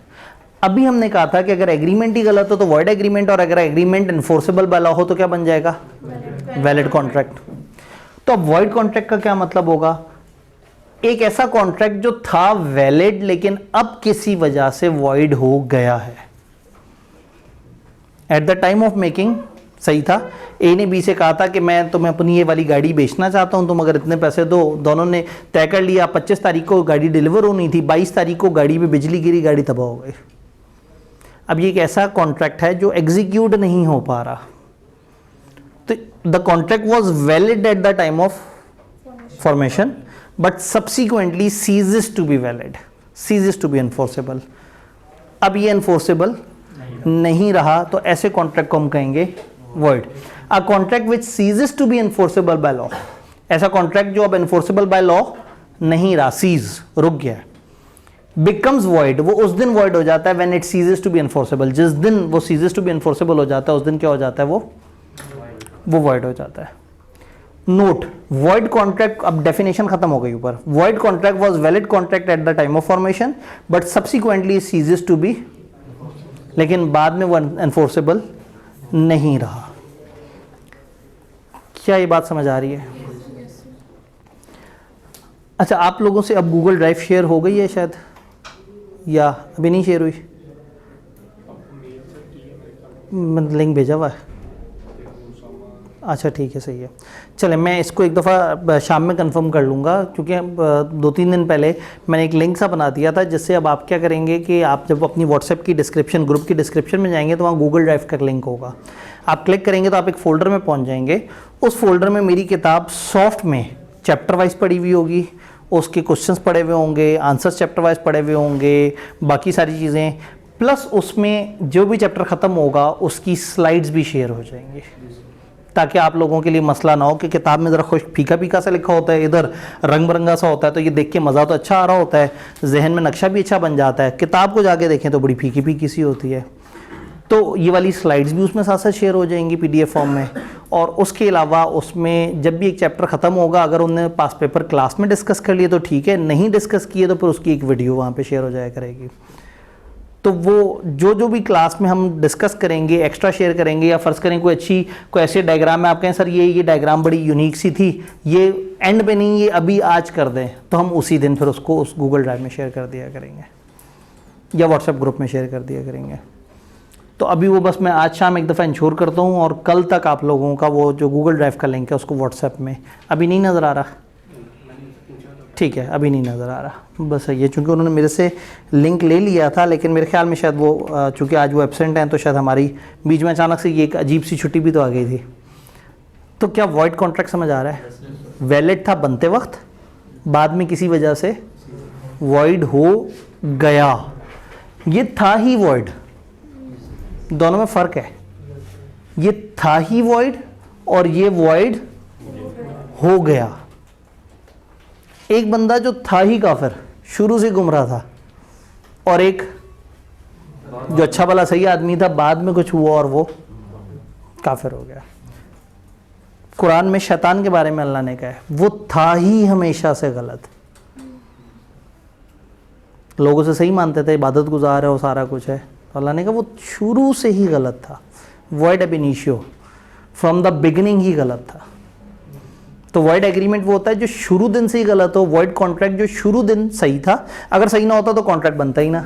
अभी हमने कहा था कि अगर एग्रीमेंट ही गलत हो तो वॉइड एग्रीमेंट, और अगर एग्रीमेंट एनफोर्सेबल बाय लॉ हो तो क्या बन जाएगा? Valid contract. तो अब वॉइड कॉन्ट्रैक्ट का क्या मतलब होगा? एक ऐसा कॉन्ट्रैक्ट जो था वैलिड लेकिन अब किसी वजह से वॉइड हो गया है। Eight the time of making सही था, ए ने बी से कहा था कि मैं तुम्हें अपनी ये वाली गाड़ी बेचना चाहता हूं, तुम अगर इतने पैसे दो। दोनों ने तय कर लिया, 25 तारीख को गाड़ी डिलीवर होनी थी, 22 तारीख को गाड़ी पे बिजली गिरी, गाड़ी तबाह हो गई। अब ये एक ऐसा कॉन्ट्रैक्ट है जो एग्जीक्यूट नहीं हो पा रहा। तो the contract was valid at the time of formation but subsequently ceases to be valid, ceases to be enforceable. अब ये एनफोर्सेबल नहीं रहा तो ऐसे कॉन्ट्रैक्ट को हम कहेंगे void. A contract which ceases to be enforceable by law, ऐसा कॉन्ट्रैक्ट जो अब एनफोर्सेबल बाय लॉ नहीं रहा, सीज, रुक गया, बिकम्स वॉइड, वो उस दिन वॉइड हो जाता है when it ceases to be enforceable. जिस दिन वो सीजेस टू बी एनफोर्सेबल हो जाता है उस दिन क्या हो जाता है? वो वॉइड हो जाता है। नोट, वॉइड कॉन्ट्रैक्ट, अब डेफिनेशन खत्म हो गई ऊपर। Void contract was valid contract at the time of formation but subsequently ceases to be, लेकिन बाद में वो एनफोर्सेबल नहीं रहा। क्या ये बात समझ आ रही है? अच्छा, आप लोगों से अब गूगल ड्राइव शेयर हो गई है शायद, या अभी नहीं शेयर हुई? मैंने लिंक भेजा हुआ है। अच्छा ठीक है, सही है। चले, मैं इसको एक दफ़ा शाम में कंफर्म कर लूँगा, क्योंकि 2-3 दिन पहले मैंने एक लिंक सा बना दिया था, जिससे अब आप क्या करेंगे कि आप जब अपनी व्हाट्सएप की डिस्क्रिप्शन, ग्रुप की डिस्क्रिप्शन में जाएंगे तो वहाँ गूगल ड्राइव का लिंक होगा। आप क्लिक करेंगे तो आप एक फ़ोल्डर में पहुँच जाएंगे। उस फोल्डर में मेरी किताब सॉफ्ट में चैप्टर वाइज पढ़ी हुई होगी, उसके क्वेश्चंस पढ़े हुए होंगे, आंसर्स चैप्टर वाइज पढ़े हुए होंगे, बाकी सारी चीज़ें, प्लस उसमें जो भी चैप्टर ख़त्म होगा उसकी स्लाइड्स भी शेयर हो जाएंगी, ताकि आप लोगों के लिए मसला ना हो कि किताब में ज़रा खुश फीका फीका सा लिखा होता है, इधर रंग बिरंगा सा होता है, तो ये देख के मज़ा तो अच्छा आ रहा होता है, जहन में नक्शा भी अच्छा बन जाता है, किताब को जाके देखें तो बड़ी फीकी फीकी सी होती है। तो ये वाली स्लाइड्स भी उसमें साथ साथ शेयर हो जाएंगी PDF फॉर्म में। और उसके अलावा उसमें जब भी एक चैप्टर ख़त्म होगा, अगर उन्होंने पास पेपर क्लास में डिस्कस कर लिए तो ठीक है, नहीं डिस्कस किए तो फिर उसकी एक वीडियो वहाँ पे शेयर हो जाया करेगी। तो वो जो जो भी क्लास में हम डिस्कस करेंगे, एक्स्ट्रा शेयर करेंगे, या फर्ज करें कोई ऐसी डायग्राम है, आप कहें सर ये डायग्राम बड़ी यूनिक सी थी, ये एंड पे नहीं, ये अभी आज कर दें, तो हम उसी दिन फिर उसको उस गूगल ड्राइव में शेयर कर दिया करेंगे या व्हाट्सएप ग्रुप में शेयर कर दिया करेंगे। तो अभी वो बस मैं आज शाम एक दफ़ा इंश्योर करता हूँ, और कल तक आप लोगों का वो जो गूगल ड्राइव का लिंक है उसको व्हाट्सएप में, अभी नहीं नज़र आ रहा, ठीक है, अभी नहीं नज़र आ रहा, बस ये चूँकि उन्होंने मेरे से लिंक ले लिया था, लेकिन मेरे ख्याल में शायद वो चूँकि आज वो एब्सेंट हैं तो शायद हमारी बीच में अचानक से ये एक अजीब सी छुट्टी भी तो आ गई थी। तो क्या वॉइड कॉन्ट्रैक्ट समझ आ रहा है? वैलिड था बनते वक्त, बाद में किसी वजह से वॉइड हो गया, ये था ही वॉइड, दोनों में फ़र्क है, ये था ही वॉइड और ये वॉइड हो गया। एक बंदा जो था ही काफिर, शुरू से गुमराह था, और एक जो अच्छा भला सही आदमी था, बाद में कुछ हुआ और वो काफिर हो गया। कुरान में शैतान के बारे में अल्लाह ने कहा है वो था ही हमेशा से गलत, लोगों से सही मानते थे, इबादत गुजार है और सारा कुछ है, तो अल्लाह ने कहा वो शुरू से ही गलत था, वॉइड अब इनिशियो, फ्रॉम द बिगिनिंग ही गलत था। तो वॉइड एग्रीमेंट वो होता है जो शुरू दिन से ही गलत हो, वॉइड कॉन्ट्रैक्ट जो शुरू दिन सही था, अगर सही ना होता तो कॉन्ट्रैक्ट बनता ही ना,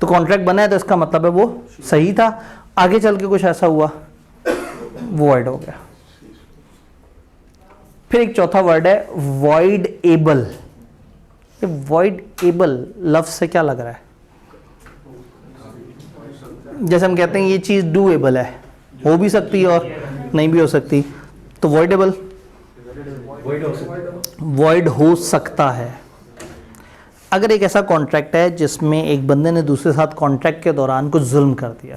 तो कॉन्ट्रैक्ट बना है तो इसका मतलब है वो सही था, आगे चल के कुछ ऐसा हुआ वो वॉइड हो गया। फिर एक चौथा वर्ड है वॉइड एबल। वॉइड एबल लफ्ज से क्या लग रहा है? जैसे हम कहते हैं ये चीज़ डूएबल है, हो भी सकती है और नहीं भी हो सकती, तो वॉइडेबल वॉइड हो सकता है। अगर एक ऐसा कॉन्ट्रैक्ट है जिसमें एक बंदे ने दूसरे साथ कॉन्ट्रैक्ट के दौरान कुछ जुल्म कर दिया,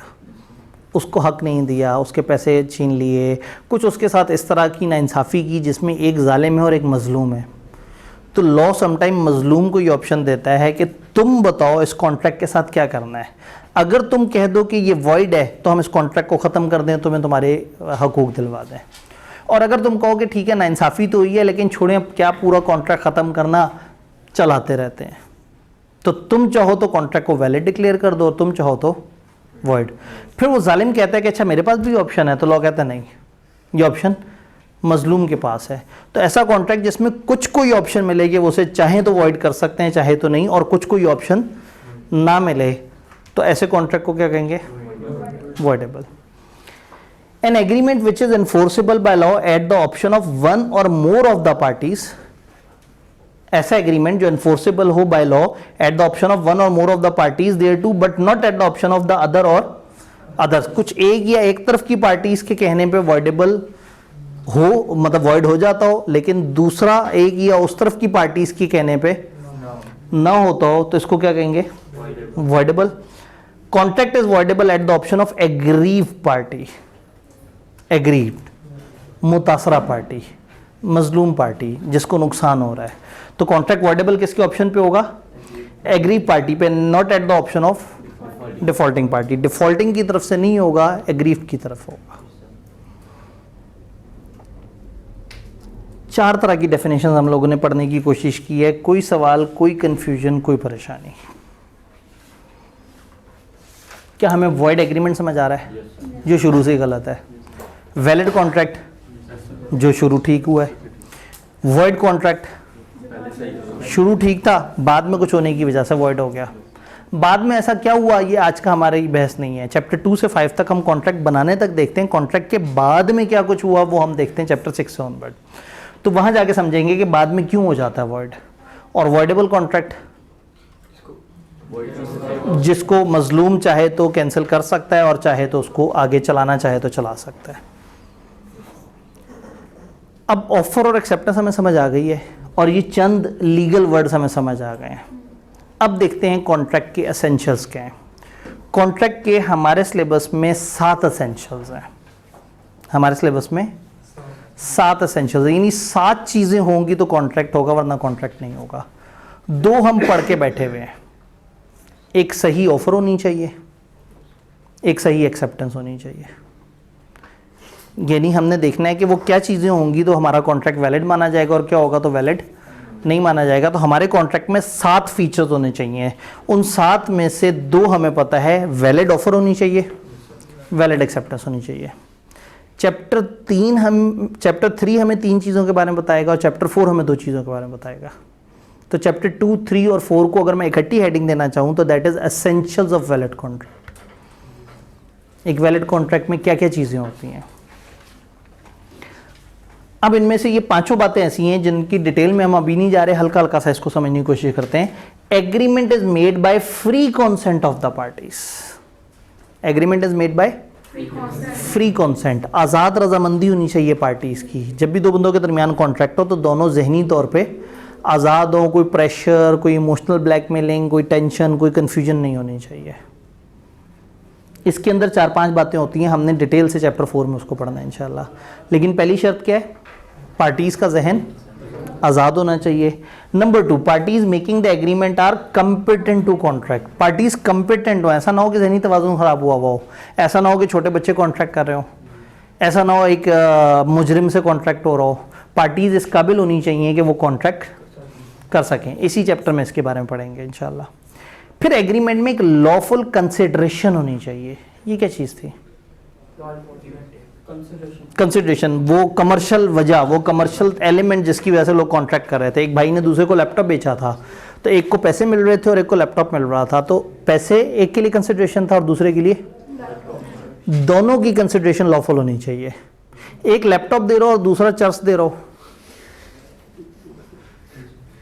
उसको हक नहीं दिया, उसके पैसे छीन लिए, कुछ उसके साथ इस तरह की नाइंसाफ़ी की जिसमें एक जालिम है और एक मजलूम है, तो लॉ समटाइम मजलूम को ये ऑप्शन देता है कि तुम बताओ इस कॉन्ट्रैक्ट के साथ क्या करना है। अगर तुम कह दो कि ये वॉइड है तो हम इस कॉन्ट्रैक्ट को ख़त्म कर दें, तुम्हें तुम्हारे हकूक़ दिलवा दें, और अगर तुम कहो कि ठीक है नाइंसाफ़ी तो हुई है लेकिन छोड़ें क्या पूरा कॉन्ट्रैक्ट ख़त्म करना, चलाते रहते हैं, तो तुम चाहो तो कॉन्ट्रैक्ट को वैलिड डिक्लेयर कर दो, तुम चाहो तो वॉइड। फिर वो जालिम कहता है कि अच्छा मेरे पास भी ऑप्शन है, तो लॉ कहता है नहीं, ये ऑप्शन मजलूम के पास है। तो ऐसा कॉन्ट्रैक्ट जिसमें कुछ कोई ऑप्शन मिलेगी वो उसे चाहे तो वॉइड कर सकते हैं चाहे तो नहीं, और कुछ कोई ऑप्शन ना मिले तो ऐसे कॉन्ट्रैक्ट को क्या कहेंगे? Voidable. An agreement which is enforceable by law at the option of one or more of the parties, ऐसा एग्रीमेंट जो enforceable हो by law at the option of one or more of the parties thereto but not at the option of the other or others, कुछ एक या एक तरफ की parties के कहने पे voidable हो, मतलब void हो जाता हो, लेकिन दूसरा एक या उस तरफ की पार्टीज की कहने पे ना होता हो, तो इसको क्या कहेंगे? voidable. Contract is voidable at the option of aggrieved party, aggrieved, मुतासरा पार्टी, मजलूम पार्टी जिसको नुकसान हो रहा है, तो कॉन्ट्रैक्ट वॉइडेबल किसके ऑप्शन पे होगा? एग्रीव पार्टी पे, not at the option of defaulting party. Defaulting की तरफ से नहीं होगा, एग्रीव की तरफ होगा। 4 तरह की डेफिनेशन हम लोगों ने पढ़ने की कोशिश की है। कोई सवाल, कोई कंफ्यूजन, कोई परेशानी? क्या हमें वॉइड एग्रीमेंट समझ आ रहा है जो शुरू से ही गलत है? वैलिड कॉन्ट्रैक्ट जो शुरू ठीक हुआ है, वॉइड कॉन्ट्रैक्ट शुरू ठीक था, बाद में कुछ होने की वजह से वॉइड हो गया। बाद में ऐसा क्या हुआ, ये आज का हमारी बहस नहीं है। चैप्टर 2 से 5 तक हम कॉन्ट्रैक्ट बनाने तक देखते हैं, कॉन्ट्रैक्ट के बाद में क्या कुछ हुआ वो हम देखते हैं चैप्टर 6 से ऑनवर्ड। तो वहाँ जाके समझेंगे कि बाद में क्यों हो जाता है वॉइड। और वॉइडेबल कॉन्ट्रैक्ट जिसको मजलूम चाहे तो कैंसिल कर सकता है और चाहे तो उसको आगे चलाना चाहे तो चला सकता है। अब ऑफर और एक्सेप्टेंस हमें समझ आ गई है और ये चंद लीगल वर्ड्स हमें समझ आ गए हैं। अब देखते हैं कॉन्ट्रैक्ट के एसेंशियल्स क्या हैं। कॉन्ट्रैक्ट के हमारे सिलेबस में 7 एसेंशियल्स हैं। हमारे सिलेबस में 7 एसेंशियल्स हैं, यानी 7 चीज़ें होंगी तो कॉन्ट्रैक्ट होगा, वरना कॉन्ट्रैक्ट नहीं होगा। 2 हम पढ़ के बैठे हुए हैं। एक सही ऑफर होनी चाहिए, एक सही एक्सेप्टेंस होनी चाहिए। यानी हमने देखना है कि वो क्या चीज़ें होंगी तो हमारा कॉन्ट्रैक्ट वैलिड माना जाएगा और क्या होगा तो वैलिड नहीं माना जाएगा। तो हमारे कॉन्ट्रैक्ट में 7 फीचर्स होने चाहिए। उन 7 में से 2 हमें पता है, वैलिड ऑफर होनी चाहिए, वैलिड एक्सेप्टेंस होनी चाहिए। चैप्टर 3 हमें 3 चीज़ों के बारे में बताएगा और चैप्टर 4 हमें 2 चीज़ों के बारे में बताएगा। तो चैप्टर 2, 3 और 4 को अगर मैं इकट्ठी हेडिंग देना चाहूँ तो that is essentials of valid contract. एक वैलिड कॉन्ट्रैक्ट में क्या क्या चीज़ें होती हैं। अब इनमें से ये 5 बातें ऐसी हैं जिनकी डिटेल में हम अभी नहीं जा रहे, हल्का हल्का सा इसको समझने की कोशिश करते हैं। Agreement is made by free consent of the parties. Agreement is made by free consent, आज़ाद रजामंदी होनी चाहिए पार्टीज की। जब भी 2 बंदों के दरमियान कॉन्ट्रैक्ट हो तो दोनों जहनी तौर पे आज़ाद हो, कोई प्रेशर, कोई इमोशनल ब्लैकमेलिंग, कोई टेंशन, कोई कन्फ्यूजन नहीं होनी चाहिए। इसके अंदर 4-5 बातें होती हैं, हमने डिटेल से चैप्टर 4 में उसको पढ़ना है इंशाल्लाह। लेकिन पहली शर्त क्या है, पार्टीज का जहन आज़ाद होना चाहिए। Number 2, parties making the agreement are competent to contract. Parties competent हो, ऐसा ना हो कि जहनी तवाज़ुन खराब हुआ हो, ऐसा ना हो कि छोटे बच्चे कॉन्ट्रैक्ट कर रहे हो, ऐसा ना हो एक मुजरिम से कॉन्ट्रैक्ट हो रहा हो। पार्टीज इस काबिल होनी चाहिए कि वो कॉन्ट्रैक्ट कर सकें। इसी चैप्टर में इसके बारे में पढ़ेंगे इंशाल्लाह। फिर एग्रीमेंट में एक लॉफुल कंसिडरेशन होनी चाहिए। ये क्या चीज़ थी? कंसिडरेशन, वो कमर्शियल वजह, वो कमर्शियल एलिमेंट जिसकी वजह से लोग कॉन्ट्रैक्ट कर रहे थे। एक भाई ने दूसरे को लैपटॉप बेचा था, तो एक को पैसे मिल रहे थे और एक को लैपटॉप मिल रहा था। तो पैसे एक के लिए कंसिडरेशन था और दूसरे के लिए, दोनों की कंसिडरेशन लॉफुल होनी चाहिए। एक लैपटॉप दे रहा हो और दूसरा चर्च दे रहा हो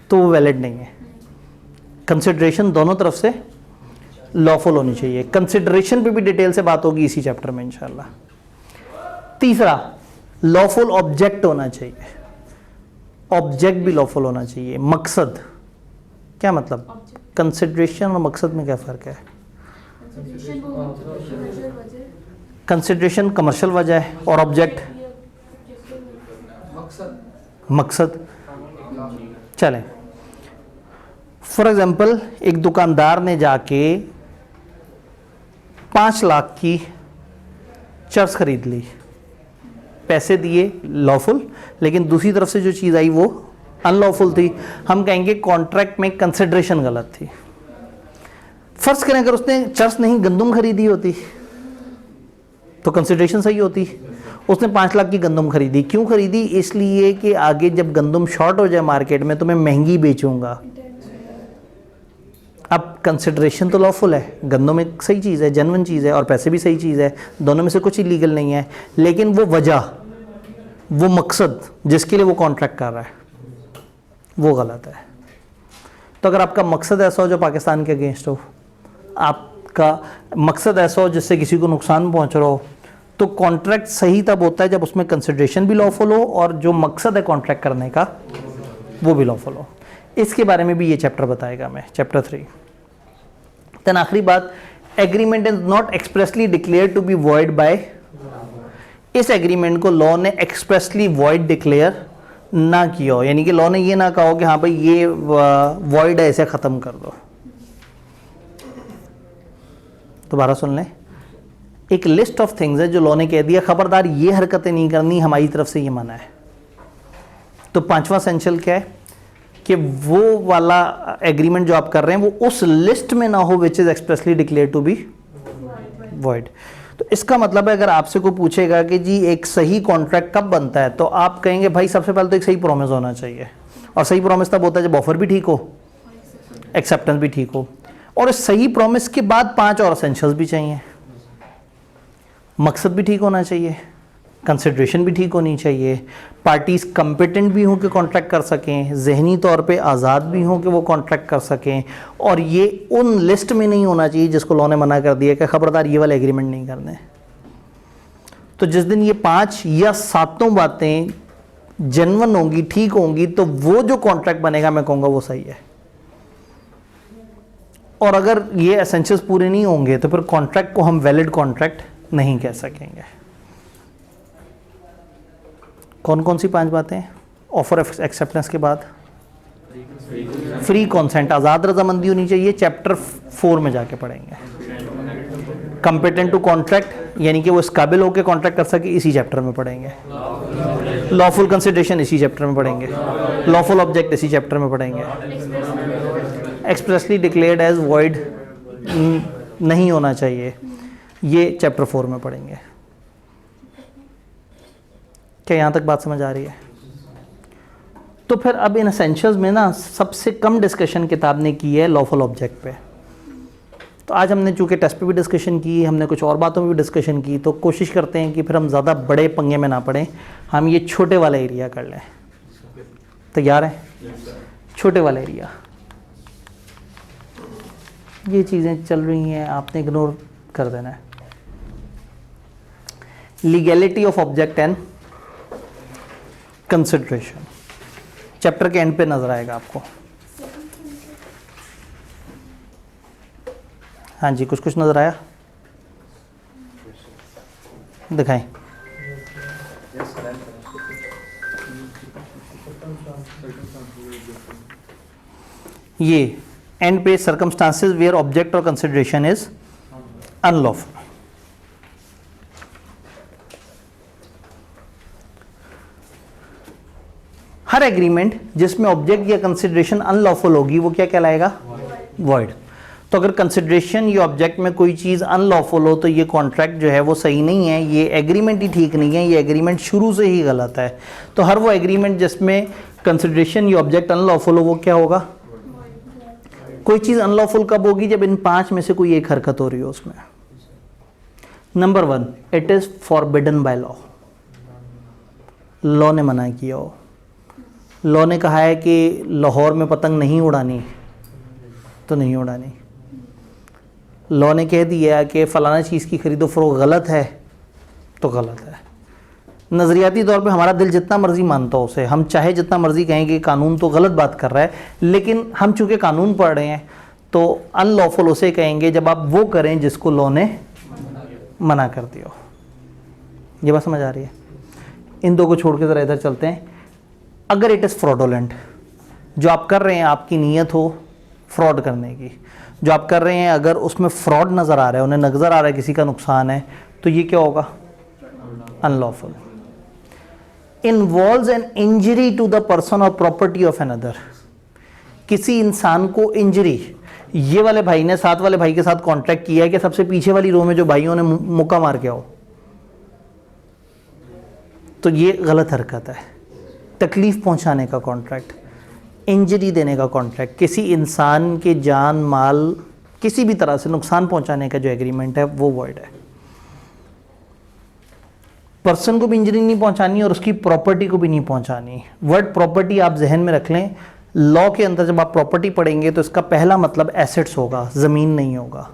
तो वो वैलिड नहीं है। कंसिडरेशन दोनों तरफ से लॉफुल होनी चाहिए। कंसिडरेशन पे भी डिटेल से बात होगी इसी चैप्टर में इंशाल्लाह। तीसरा, लॉफुल ऑब्जेक्ट होना चाहिए। ऑब्जेक्ट भी लॉफुल होना चाहिए। मकसद, क्या मतलब? कंसिडरेशन और मकसद में क्या फ़र्क है? कंसिडरेशन कमर्शियल वजह है और ऑब्जेक्ट मकसद। चलें, फॉर एग्जाम्पल एक दुकानदार ने जाके 5 लाख की चर्च खरीद ली, पैसे दिए लॉफुल, लेकिन दूसरी तरफ से जो चीज़ आई वो अनलॉफुल थी। हम कहेंगे कॉन्ट्रैक्ट में कंसिडरेशन गलत थी। फर्ज करें अगर उसने चर्च नहीं गंदुम खरीदी होती तो कंसिडरेशन सही होती। उसने 5 लाख की गंदुम खरीदी। क्यों खरीदी? इसलिए कि आगे जब गंदुम शॉर्ट हो जाए मार्केट में तो मैं महंगी बेचूंगा। अब कंसिडरेशन तो लॉफुल है, गंदुम एक सही चीज़ है, जेन्युइन चीज़ है, और पैसे भी सही चीज़ है, दोनों में से कुछ इलीगल नहीं है। लेकिन वो वजह, वो मकसद जिसके लिए वो कॉन्ट्रैक्ट कर रहा है वो गलत है। तो अगर आपका मकसद ऐसा हो जो पाकिस्तान के अगेंस्ट हो, आपका मकसद ऐसा हो जिससे किसी को नुकसान पहुंच रहा हो, तो कॉन्ट्रैक्ट सही तब होता है जब उसमें कंसिडरेशन भी लॉफुल हो और जो मकसद है कॉन्ट्रैक्ट करने का वो भी लॉफुल हो। इसके बारे में भी ये चैप्टर बताएगा मैं, चैप्टर 3। देन आखिरी बात, agreement is not expressly declare to be void by. इस एग्रीमेंट को लॉ ने एक्सप्रेसली वॉइड डिक्लेयर ना किया हो, यानी कि लॉ ने ये ना कहा हो कि हाँ भाई ये वॉइड है, इसे ख़त्म कर दो। दोबारा सुन लें, एक लिस्ट ऑफ थिंग्स है जो लॉ ने कह दिया खबरदार ये हरकतें नहीं करनी, हमारी तरफ से ये मना है। तो 5वां एसेंशियल क्या है कि वो वाला एग्रीमेंट जो आप कर रहे हैं वो उस लिस्ट में ना हो which is expressly declare to be void. तो इसका मतलब है अगर आपसे कोई पूछेगा कि जी एक सही कॉन्ट्रैक्ट कब बनता है, तो आप कहेंगे भाई सबसे पहले तो एक सही प्रॉमिस होना चाहिए, और सही प्रॉमिस तब होता है जब ऑफर भी ठीक हो, एक्सेप्टेंस भी ठीक हो, और इस सही प्रॉमिस के बाद 5 और एसेंशियल्स भी चाहिए। मकसद भी ठीक होना चाहिए, कंसिडरेशन भी ठीक होनी चाहिए, पार्टीज कंपिटेंट भी हों कि कॉन्ट्रैक्ट कर सकें, जहनी तौर पे आज़ाद भी हों कि वो कॉन्ट्रैक्ट कर सकें, और ये उन लिस्ट में नहीं होना चाहिए जिसको लॉ ने मना कर दिया कि खबरदार ये वाले एग्रीमेंट नहीं करने। तो जिस दिन ये 5 या 7 बातें जेन्युइन होंगी, ठीक होंगी, तो वो जो कॉन्ट्रैक्ट बनेगा मैं कहूँगा वो सही है। और अगर ये एसेंशियल्स पूरे नहीं होंगे तो फिर कॉन्ट्रैक्ट को हम वैलिड कॉन्ट्रैक्ट नहीं कह सकेंगे। कौन कौन सी 5 बातें? ऑफर एक्सेप्टेंस के बाद फ्री कॉन्सेंट, आज़ाद रजामंदी होनी चाहिए, चैप्टर 4 में जाके पढ़ेंगे। कंपिटेंट टू कॉन्ट्रैक्ट, यानी कि वो इस काबिल होकर कॉन्ट्रैक्ट कर सके, इसी चैप्टर में पढ़ेंगे। लॉफुल कंसिडरेशन इसी चैप्टर में पढ़ेंगे, लॉफुल ऑब्जेक्ट इसी चैप्टर में पढ़ेंगे। एक्सप्रेसली डिक्लेयर्ड एज वॉइड नहीं होना चाहिए, ये चैप्टर 4 में पढ़ेंगे। क्या यहाँ तक बात समझ आ रही है? तो फिर अब इन एसेंशियल्स में ना सबसे कम डिस्कशन किताब ने की है लॉफुल ऑब्जेक्ट पे। तो आज हमने चूँकि टेस्ट पे भी डिस्कशन की, हमने कुछ और बातों में भी डिस्कशन की, तो कोशिश करते हैं कि फिर हम ज़्यादा बड़े पंगे में ना पड़ें, हम ये छोटे वाला एरिया कर लें। तैयार हैं? छोटे वाला एरिया, ये चीज़ें चल रही हैं, आपने इग्नोर कर देना है। Legality of object and consideration, chapter के एंड पे नजर आएगा आपको। हाँ जी, कुछ कुछ नजर आया? दिखाएं। ये एंड पे सर्कमस्टांसेस वेयर ऑब्जेक्ट और consideration is unlawful. Her agreement जिसमें ऑब्जेक्ट या कंसिडरेशन अनलॉफुल होगी वो क्या कहलाएगा? वॉइड। तो अगर कंसिडरेशन या ऑब्जेक्ट में कोई चीज़ अनलॉफुल हो तो ये कॉन्ट्रैक्ट जो है वो सही नहीं है, ये एग्रीमेंट ही ठीक नहीं है, ये एग्रीमेंट शुरू से ही गलत है। तो हर वो एग्रीमेंट जिसमें कंसिडरेशन या ऑब्जेक्ट अनलॉफुल हो वो क्या होगा? कोई चीज़ अनलॉफुल कब होगी? जब इन 5 में से कोई एक हरकत हो रही हो उसमें। Number 1, it is forbidden by law, law ने मना किया हो। लॉ ने कहा है कि लाहौर में पतंग नहीं उड़ानी तो नहीं उड़ानी। लॉ ने कह दिया कि फ़लाना चीज़ की खरीदो फरोख्त गलत है तो गलत है। नज़रियाती तौर पे हमारा दिल जितना मर्ज़ी मानता हो उसे, हम चाहे जितना मर्ज़ी कहें कि कानून तो गलत बात कर रहा है, लेकिन हम चूँकि कानून पढ़ रहे हैं तो अनलॉफुल उसे कहेंगे जब आप वो करें जिसको लॉ ने मना कर दिया हो। ये बात समझ आ रही है? इन दो को छोड़ के ज़रा इधर चलते हैं। अगर इट इज़ फ्रॉडोलेंट, जो आप कर रहे हैं आपकी नीयत हो फ्रॉड करने की, जो आप कर रहे हैं अगर उसमें फ्रॉड नज़र आ रहा है, उन्हें नज़र आ रहा है किसी का नुकसान है, तो ये क्या होगा? Unlawful. Involves an injury to the person और प्रॉपर्टी ऑफ अनदर, किसी इंसान को इंजरी, ये वाले भाई ने साथ वाले भाई के साथ कॉन्ट्रैक्ट किया है कि सबसे पीछे वाली रो में जो भाइयों ने मुक्का मार के आओ, तो ये गलत हरकत है। तकलीफ पहुंचाने का कॉन्ट्रैक्ट, इंजरी देने का कॉन्ट्रैक्ट, किसी इंसान के जान माल किसी भी तरह से नुकसान पहुंचाने का जो एग्रीमेंट है वो वॉइड है। पर्सन को भी इंजरी नहीं पहुंचानी और उसकी प्रॉपर्टी को भी नहीं पहुंचानी। वर्ड प्रॉपर्टी आप जहन में रख लें, लॉ के अंदर जब आप प्रॉपर्टी पढ़ेंगे तो इसका पहला मतलब एसेट्स होगा, ज़मीन नहीं होगा।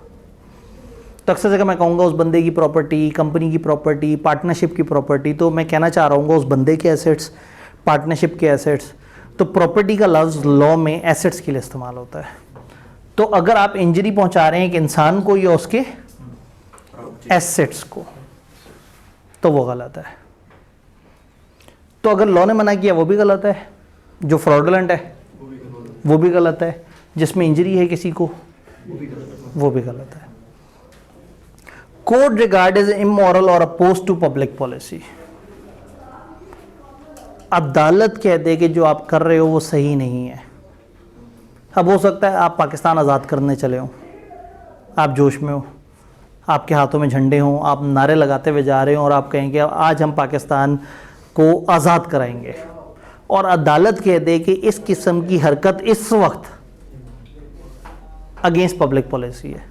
तो अक्सर जगह मैं कहूँगा उस बंदे की प्रॉपर्टी, कंपनी की प्रॉपर्टी, पार्टनरशिप की प्रॉपर्टी, तो मैं कहना चाह रहा हूँ उस बंदे के एसेट्स, पार्टनरशिप के एसेट्स। तो प्रॉपर्टी का लफ्ज़ लॉ में एसेट्स के लिए इस्तेमाल होता है। तो अगर आप इंजरी पहुंचा रहे हैं एक इंसान को या उसके एसेट्स को, तो वो गलत है। तो अगर लॉ ने मना किया वो भी गलत है, जो फ्रॉडुलेंट है वो भी गलत है, जिसमें इंजरी है किसी को वो भी गलत है। कोर्ट रिगार्ड इज इमोरल और अपोज टू पब्लिक पॉलिसी, अदालत कह दे कि जो आप कर रहे हो वो सही नहीं है। अब हो सकता है आप पाकिस्तान आज़ाद करने चले हो, आप जोश में हो, आपके हाथों में झंडे हों, आप नारे लगाते हुए जा रहे हो और आप कहेंगे आज हम पाकिस्तान को आज़ाद कराएंगे, और अदालत कह दे कि इस किस्म की हरकत इस वक्त अगेंस्ट पब्लिक पॉलिसी है,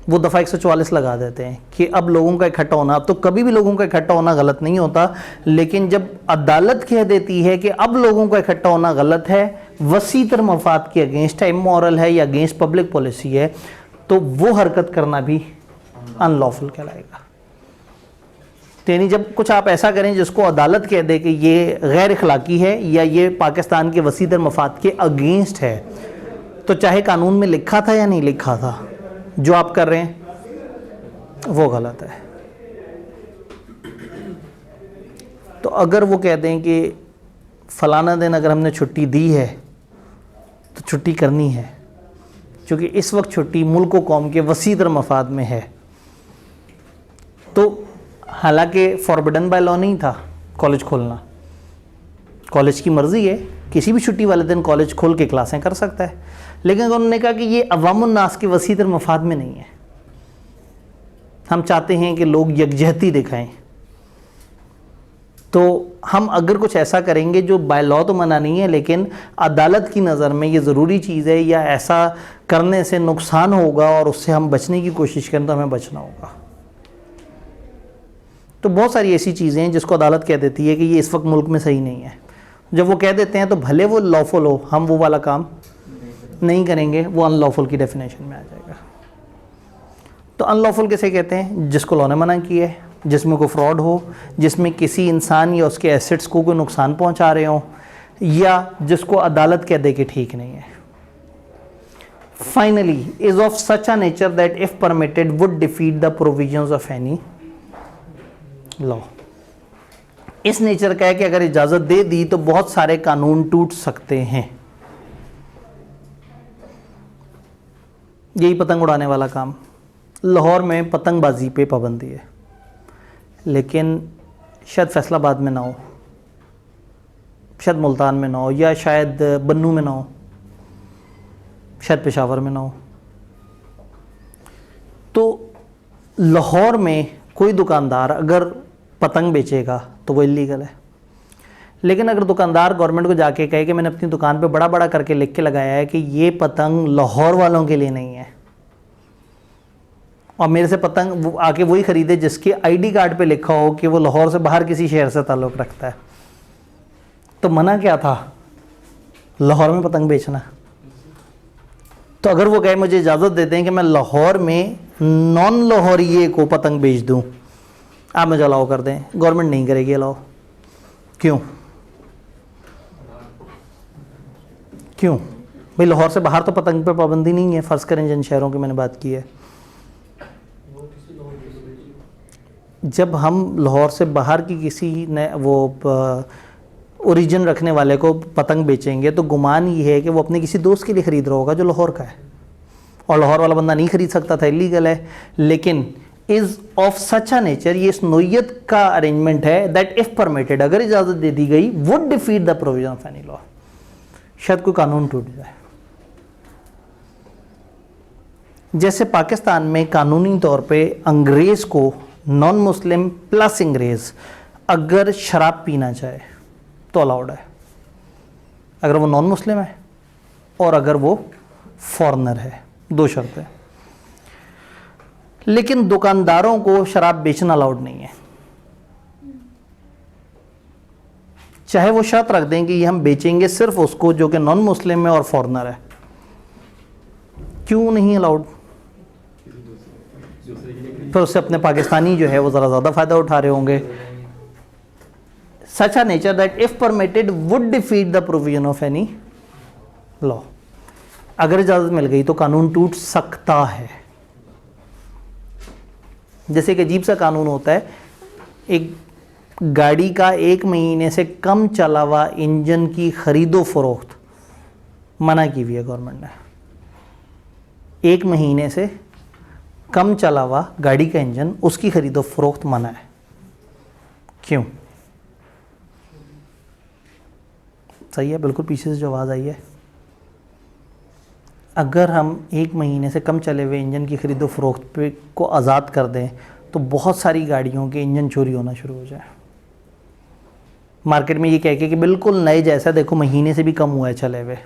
वो दफ़ा 144 लगा देते हैं कि अब लोगों का इकट्ठा होना, अब तो कभी भी लोगों का इकट्ठा होना गलत नहीं होता, लेकिन जब अदालत कह देती है कि अब लोगों का इकट्ठा होना गलत है, वसीतर मफाद के अगेंस्ट है, इमोरल है या अगेंस्ट पब्लिक पॉलिसी है, तो वो हरकत करना भी अनलॉफुल कहलाएगा। यानी जब कुछ आप ऐसा करें जिसको अदालत कह दे कि ये गैर अखलाकी है या ये पाकिस्तान के वसीतर मफाद के अगेंस्ट है, तो चाहे कानून में लिखा था या नहीं लिखा था, जो आप कर रहे हैं वो गलत है। तो अगर वो कह दें कि फलाना दिन अगर हमने छुट्टी दी है तो छुट्टी करनी है, क्योंकि इस वक्त छुट्टी मुल्क व कौम के वसीतर मफाद में है, तो हालांकि फॉरबिडन बाय लॉ नहीं था, कॉलेज खोलना, कॉलेज की मर्ज़ी है, किसी भी छुट्टी वाले दिन कॉलेज खोल के क्लासें कर सकता है, लेकिन उन्होंने कहा कि ये अवामुन नास के वसीतर मफाद में नहीं है। हम चाहते हैं कि लोग यकजहती दिखाएं, तो हम अगर कुछ ऐसा करेंगे जो बाय लॉ तो मना नहीं है, लेकिन अदालत की नज़र में ये ज़रूरी चीज़ है या ऐसा करने से नुकसान होगा और उससे हम बचने की कोशिश करें तो हमें बचना होगा। तो बहुत सारी ऐसी चीज़ें हैं जिसको अदालत कह देती है कि ये इस वक्त मुल्क में सही नहीं है। जब वो कह देते हैं तो भले वो लॉफुल हो, हम वो वाला काम नहीं करेंगे, वो अनलॉफुल की डेफिनेशन में आ जाएगा। तो अनलॉफुल किसे कहते हैं? जिसको लॉ ने मना किया है, जिसमें कोई फ्रॉड हो, जिसमें किसी इंसान या उसके एसेट्स को कोई नुकसान पहुंचा रहे हो, या जिसको अदालत कह दे कि ठीक नहीं है। Finally is of such a nature that if permitted would defeat the provisions of any law. इस नेचर का है कि अगर इजाजत दे दी तो बहुत सारे कानून टूट सकते हैं। यही पतंग उड़ाने वाला काम, लाहौर में पतंगबाजी पे पाबंदी है, लेकिन शायद फैसलाबाद में ना हो, शायद मुल्तान में ना हो, या शायद बन्नू में ना हो, शायद पेशावर में ना हो। तो लाहौर में कोई दुकानदार अगर पतंग बेचेगा तो वो इलीगल है, लेकिन अगर दुकानदार गवर्नमेंट को जाके कहे कि मैंने अपनी दुकान पे बड़ा बड़ा करके लिख के लगाया है कि ये पतंग लाहौर वालों के लिए नहीं है, और मेरे से पतंग वो आके वही ख़रीदे जिसके आईडी कार्ड पे लिखा हो कि वो लाहौर से बाहर किसी शहर से ताल्लुक़ रखता है, तो मना क्या था? लाहौर में पतंग बेचना। तो अगर वो कहे मुझे इजाज़त दे दें कि मैं लाहौर में नॉन लाहौरिये को पतंग बेच दूँ, आप मुझे अलाउ कर दें, गवर्नमेंट नहीं करेगी अलाउ। क्यों? क्यों भाई? लाहौर से बाहर तो पतंग पे पाबंदी नहीं है, फ़र्ज़ करें जिन शहरों की मैंने बात की है। जब हम लाहौर से बाहर की किसी ने वो ओरिजिन रखने वाले को पतंग बेचेंगे तो गुमान ये है कि वो अपने किसी दोस्त के लिए ख़रीद रहा होगा जो लाहौर का है, और लाहौर वाला बंदा नहीं ख़रीद सकता था, इलीगल है। लेकिन is of such a nature, ये इस नोयत का अरेंजमेंट है दैट इफ़ परमिटेड, अगर इजाज़त दे दी गई, would defeat the provision of any law, शायद कोई कानून टूट जाए। जैसे पाकिस्तान में कानूनी तौर पे अंग्रेज़ को नॉन मुस्लिम प्लस अंग्रेज़ अगर शराब पीना चाहे तो अलाउड है, अगर वो नॉन मुस्लिम है और अगर वो फॉरेनर है, दो शर्तें। लेकिन दुकानदारों को शराब बेचना अलाउड नहीं है, चाहे वो शर्त रख दें कि ये हम बेचेंगे सिर्फ उसको जो कि नॉन मुस्लिम है और फॉरेनर है। क्यों नहीं अलाउड? फिर उससे अपने पाकिस्तानी जो है वो ज़रा ज़्यादा फ़ायदा उठा रहे होंगे। Such a nature that if permitted would defeat the provision of any law, अगर इजाज़त मिल गई तो कानून टूट सकता है। जैसे एक अजीब सा कानून होता है, एक गाड़ी का 1 महीने से कम चला हुआ इंजन की खरीदो फरोख्त मना की हुई है गवर्नमेंट ने। 1 महीने से कम चला हुआ गाड़ी का इंजन, उसकी खरीदो फरोख्त मना है। क्यों? सही है, बिल्कुल पीछे से जो आवाज़ आई है। अगर हम 1 महीने से कम चले हुए इंजन की खरीदो फरोख्त पे को आज़ाद कर दें तो बहुत सारी गाड़ियों के इंजन चोरी होना शुरू हो जाए। मार्केट में ये कह के कि बिल्कुल नए जैसा, देखो महीने से भी कम हुआ है चले हुए,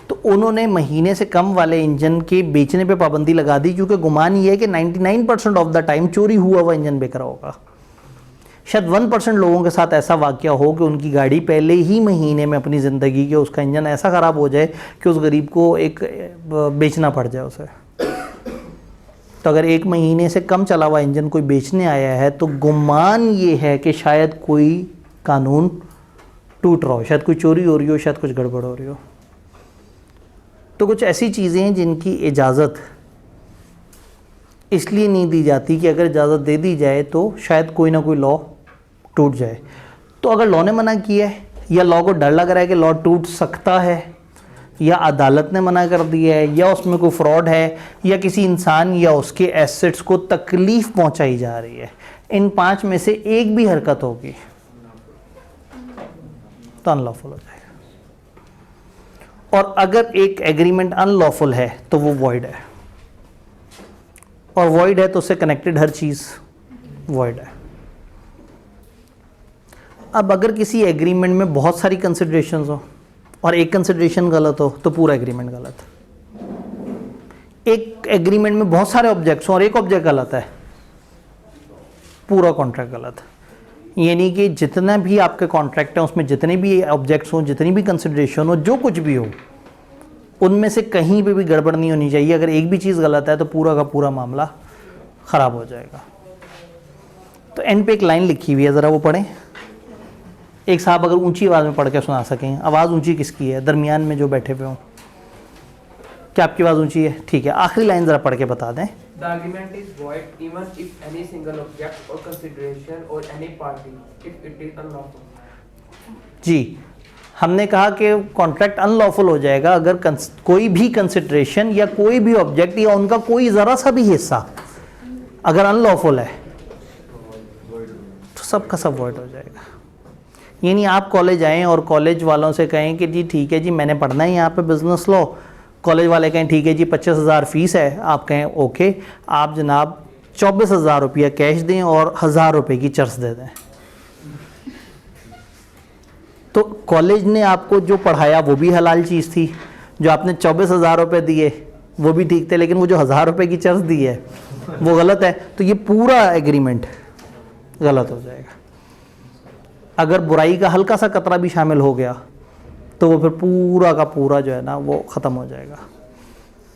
तो उन्होंने महीने से कम वाले इंजन के बेचने पे पाबंदी लगा दी, क्योंकि गुमान ये है कि 99% ऑफ द टाइम चोरी हुआ हुआ इंजन बेच रहा होगा। शायद 1% लोगों के साथ ऐसा वाक़या हो कि उनकी गाड़ी पहले ही महीने में अपनी ज़िंदगी के उसका इंजन ऐसा ख़राब हो जाए कि उस गरीब को एक बेचना पड़ जाए उसे। तो अगर 1 महीने से कम चला हुआ इंजन कोई बेचने आया है तो गुमान ये है कि शायद कोई कानून टूट रहा हो, शायद कोई चोरी हो रही हो, शायद कुछ गड़बड़ हो रही हो। तो कुछ ऐसी चीज़ें हैं जिनकी इजाज़त इसलिए नहीं दी जाती कि अगर इजाज़त दे दी जाए तो शायद कोई ना कोई लॉ टूट जाए। तो अगर लॉ ने मना किया है, या लॉ को डर लग रहा है कि लॉ टूट सकता है, या अदालत ने मना कर दिया है, या उसमें कोई फ्रॉड है, या किसी इंसान या उसके एसेट्स को तकलीफ़ पहुंचाई जा रही है, इन 5 में से एक भी हरकत होगी तो अनलॉफुल हो जाएगा। और अगर एक एग्रीमेंट अनलॉफुल है तो वो वॉइड है, और वॉइड है तो उससे कनेक्टेड हर चीज़ वॉइड है। अब अगर किसी एग्रीमेंट में बहुत सारी कंसिडरेशंस हो और एक कंसिडरेशन गलत हो तो पूरा एग्रीमेंट गलत है। एक एग्रीमेंट में बहुत सारे ऑब्जेक्ट्स हो और एक ऑब्जेक्ट गलत है, पूरा कॉन्ट्रैक्ट गलत है। यानी कि जितना भी आपके कॉन्ट्रैक्ट हैं उसमें जितने भी ऑब्जेक्ट्स हों, जितनी भी कंसिडरेशन हो, जो कुछ भी हो, उनमें से कहीं पे भी गड़बड़ नहीं होनी चाहिए। अगर एक भी चीज़ गलत है तो पूरा का पूरा मामला ख़राब हो जाएगा। तो एंड पे एक लाइन लिखी हुई है, ज़रा वो पढ़ें। एक साहब अगर ऊंची आवाज़ में पढ़ के सुना सकें। आवाज़ ऊंची किसकी है? दरमियान में जो बैठे हुए हों। क्या आपकी आवाज़ ऊंची है? ठीक है, आखिरी लाइन ज़रा पढ़ के बता दें।
The agreement is void even if any single object or consideration or any party if it is unlawful.
जी, हमने कहा कि कॉन्ट्रैक्ट अनलॉफुल हो जाएगा अगर कोई भी कंसिडरेशन या कोई भी ऑब्जेक्ट या उनका कोई ज़रा सा भी हिस्सा अगर अनलॉफुल है तो सब का सब वॉइड हो जाएगा। यानी आप कॉलेज आएँ और कॉलेज वालों से कहें कि जी ठीक है जी मैंने पढ़ना है यहाँ पे बिज़नेस लॉ, कॉलेज वाले कहें ठीक है जी 25,000 फ़ीस है, आप कहें ओके, आप जनाब 24,000 रुपया कैश दें और 1,000 रुपये की चर्च दे दें, तो कॉलेज ने आपको जो पढ़ाया वो भी हलाल चीज़ थी, जो आपने 24,000 रुपये दिए वो भी ठीक थे, लेकिन वो जो 1,000 रुपये की चर्च दी है वो गलत है, तो ये पूरा एग्रीमेंट गलत हो जाएगा। अगर बुराई का हल्का सा कतरा भी शामिल हो गया तो वो फिर पूरा का पूरा जो है ना वो ख़त्म हो जाएगा।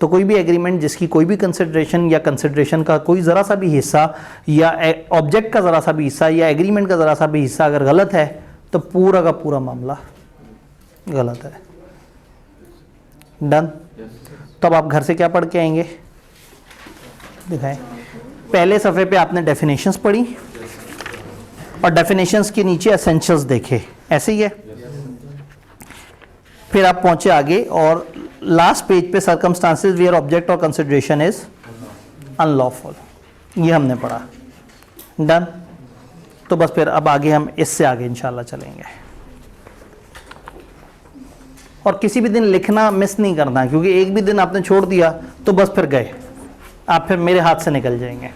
तो कोई भी एग्रीमेंट जिसकी कोई भी कंसिडरेशन या कंसिडरेशन का कोई ज़रा सा भी हिस्सा या ऑब्जेक्ट का ज़रा सा भी हिस्सा या एग्रीमेंट का ज़रा सा भी हिस्सा अगर गलत है तो पूरा का पूरा मामला गलत है। डन। तो अब आप घर से क्या पढ़ के आएंगे दिखाएं। पहले सफ़े पे आपने डेफिनेशंस पढ़ी और डेफिनेशंस के नीचे एसेंशियल्स देखे, ऐसे ही है। फिर आप पहुंचे आगे और लास्ट पेज पे सर्कमस्टांसेस वेयर ऑब्जेक्ट और कंसिडरेशन इज अनलॉफुल, ये हमने पढ़ा। डन। तो बस फिर अब आगे हम इससे आगे इंशाल्लाह चलेंगे। और किसी भी दिन लिखना मिस नहीं करना, क्योंकि एक भी दिन आपने छोड़ दिया तो बस फिर गए, आप फिर मेरे हाथ से निकल जाएंगे।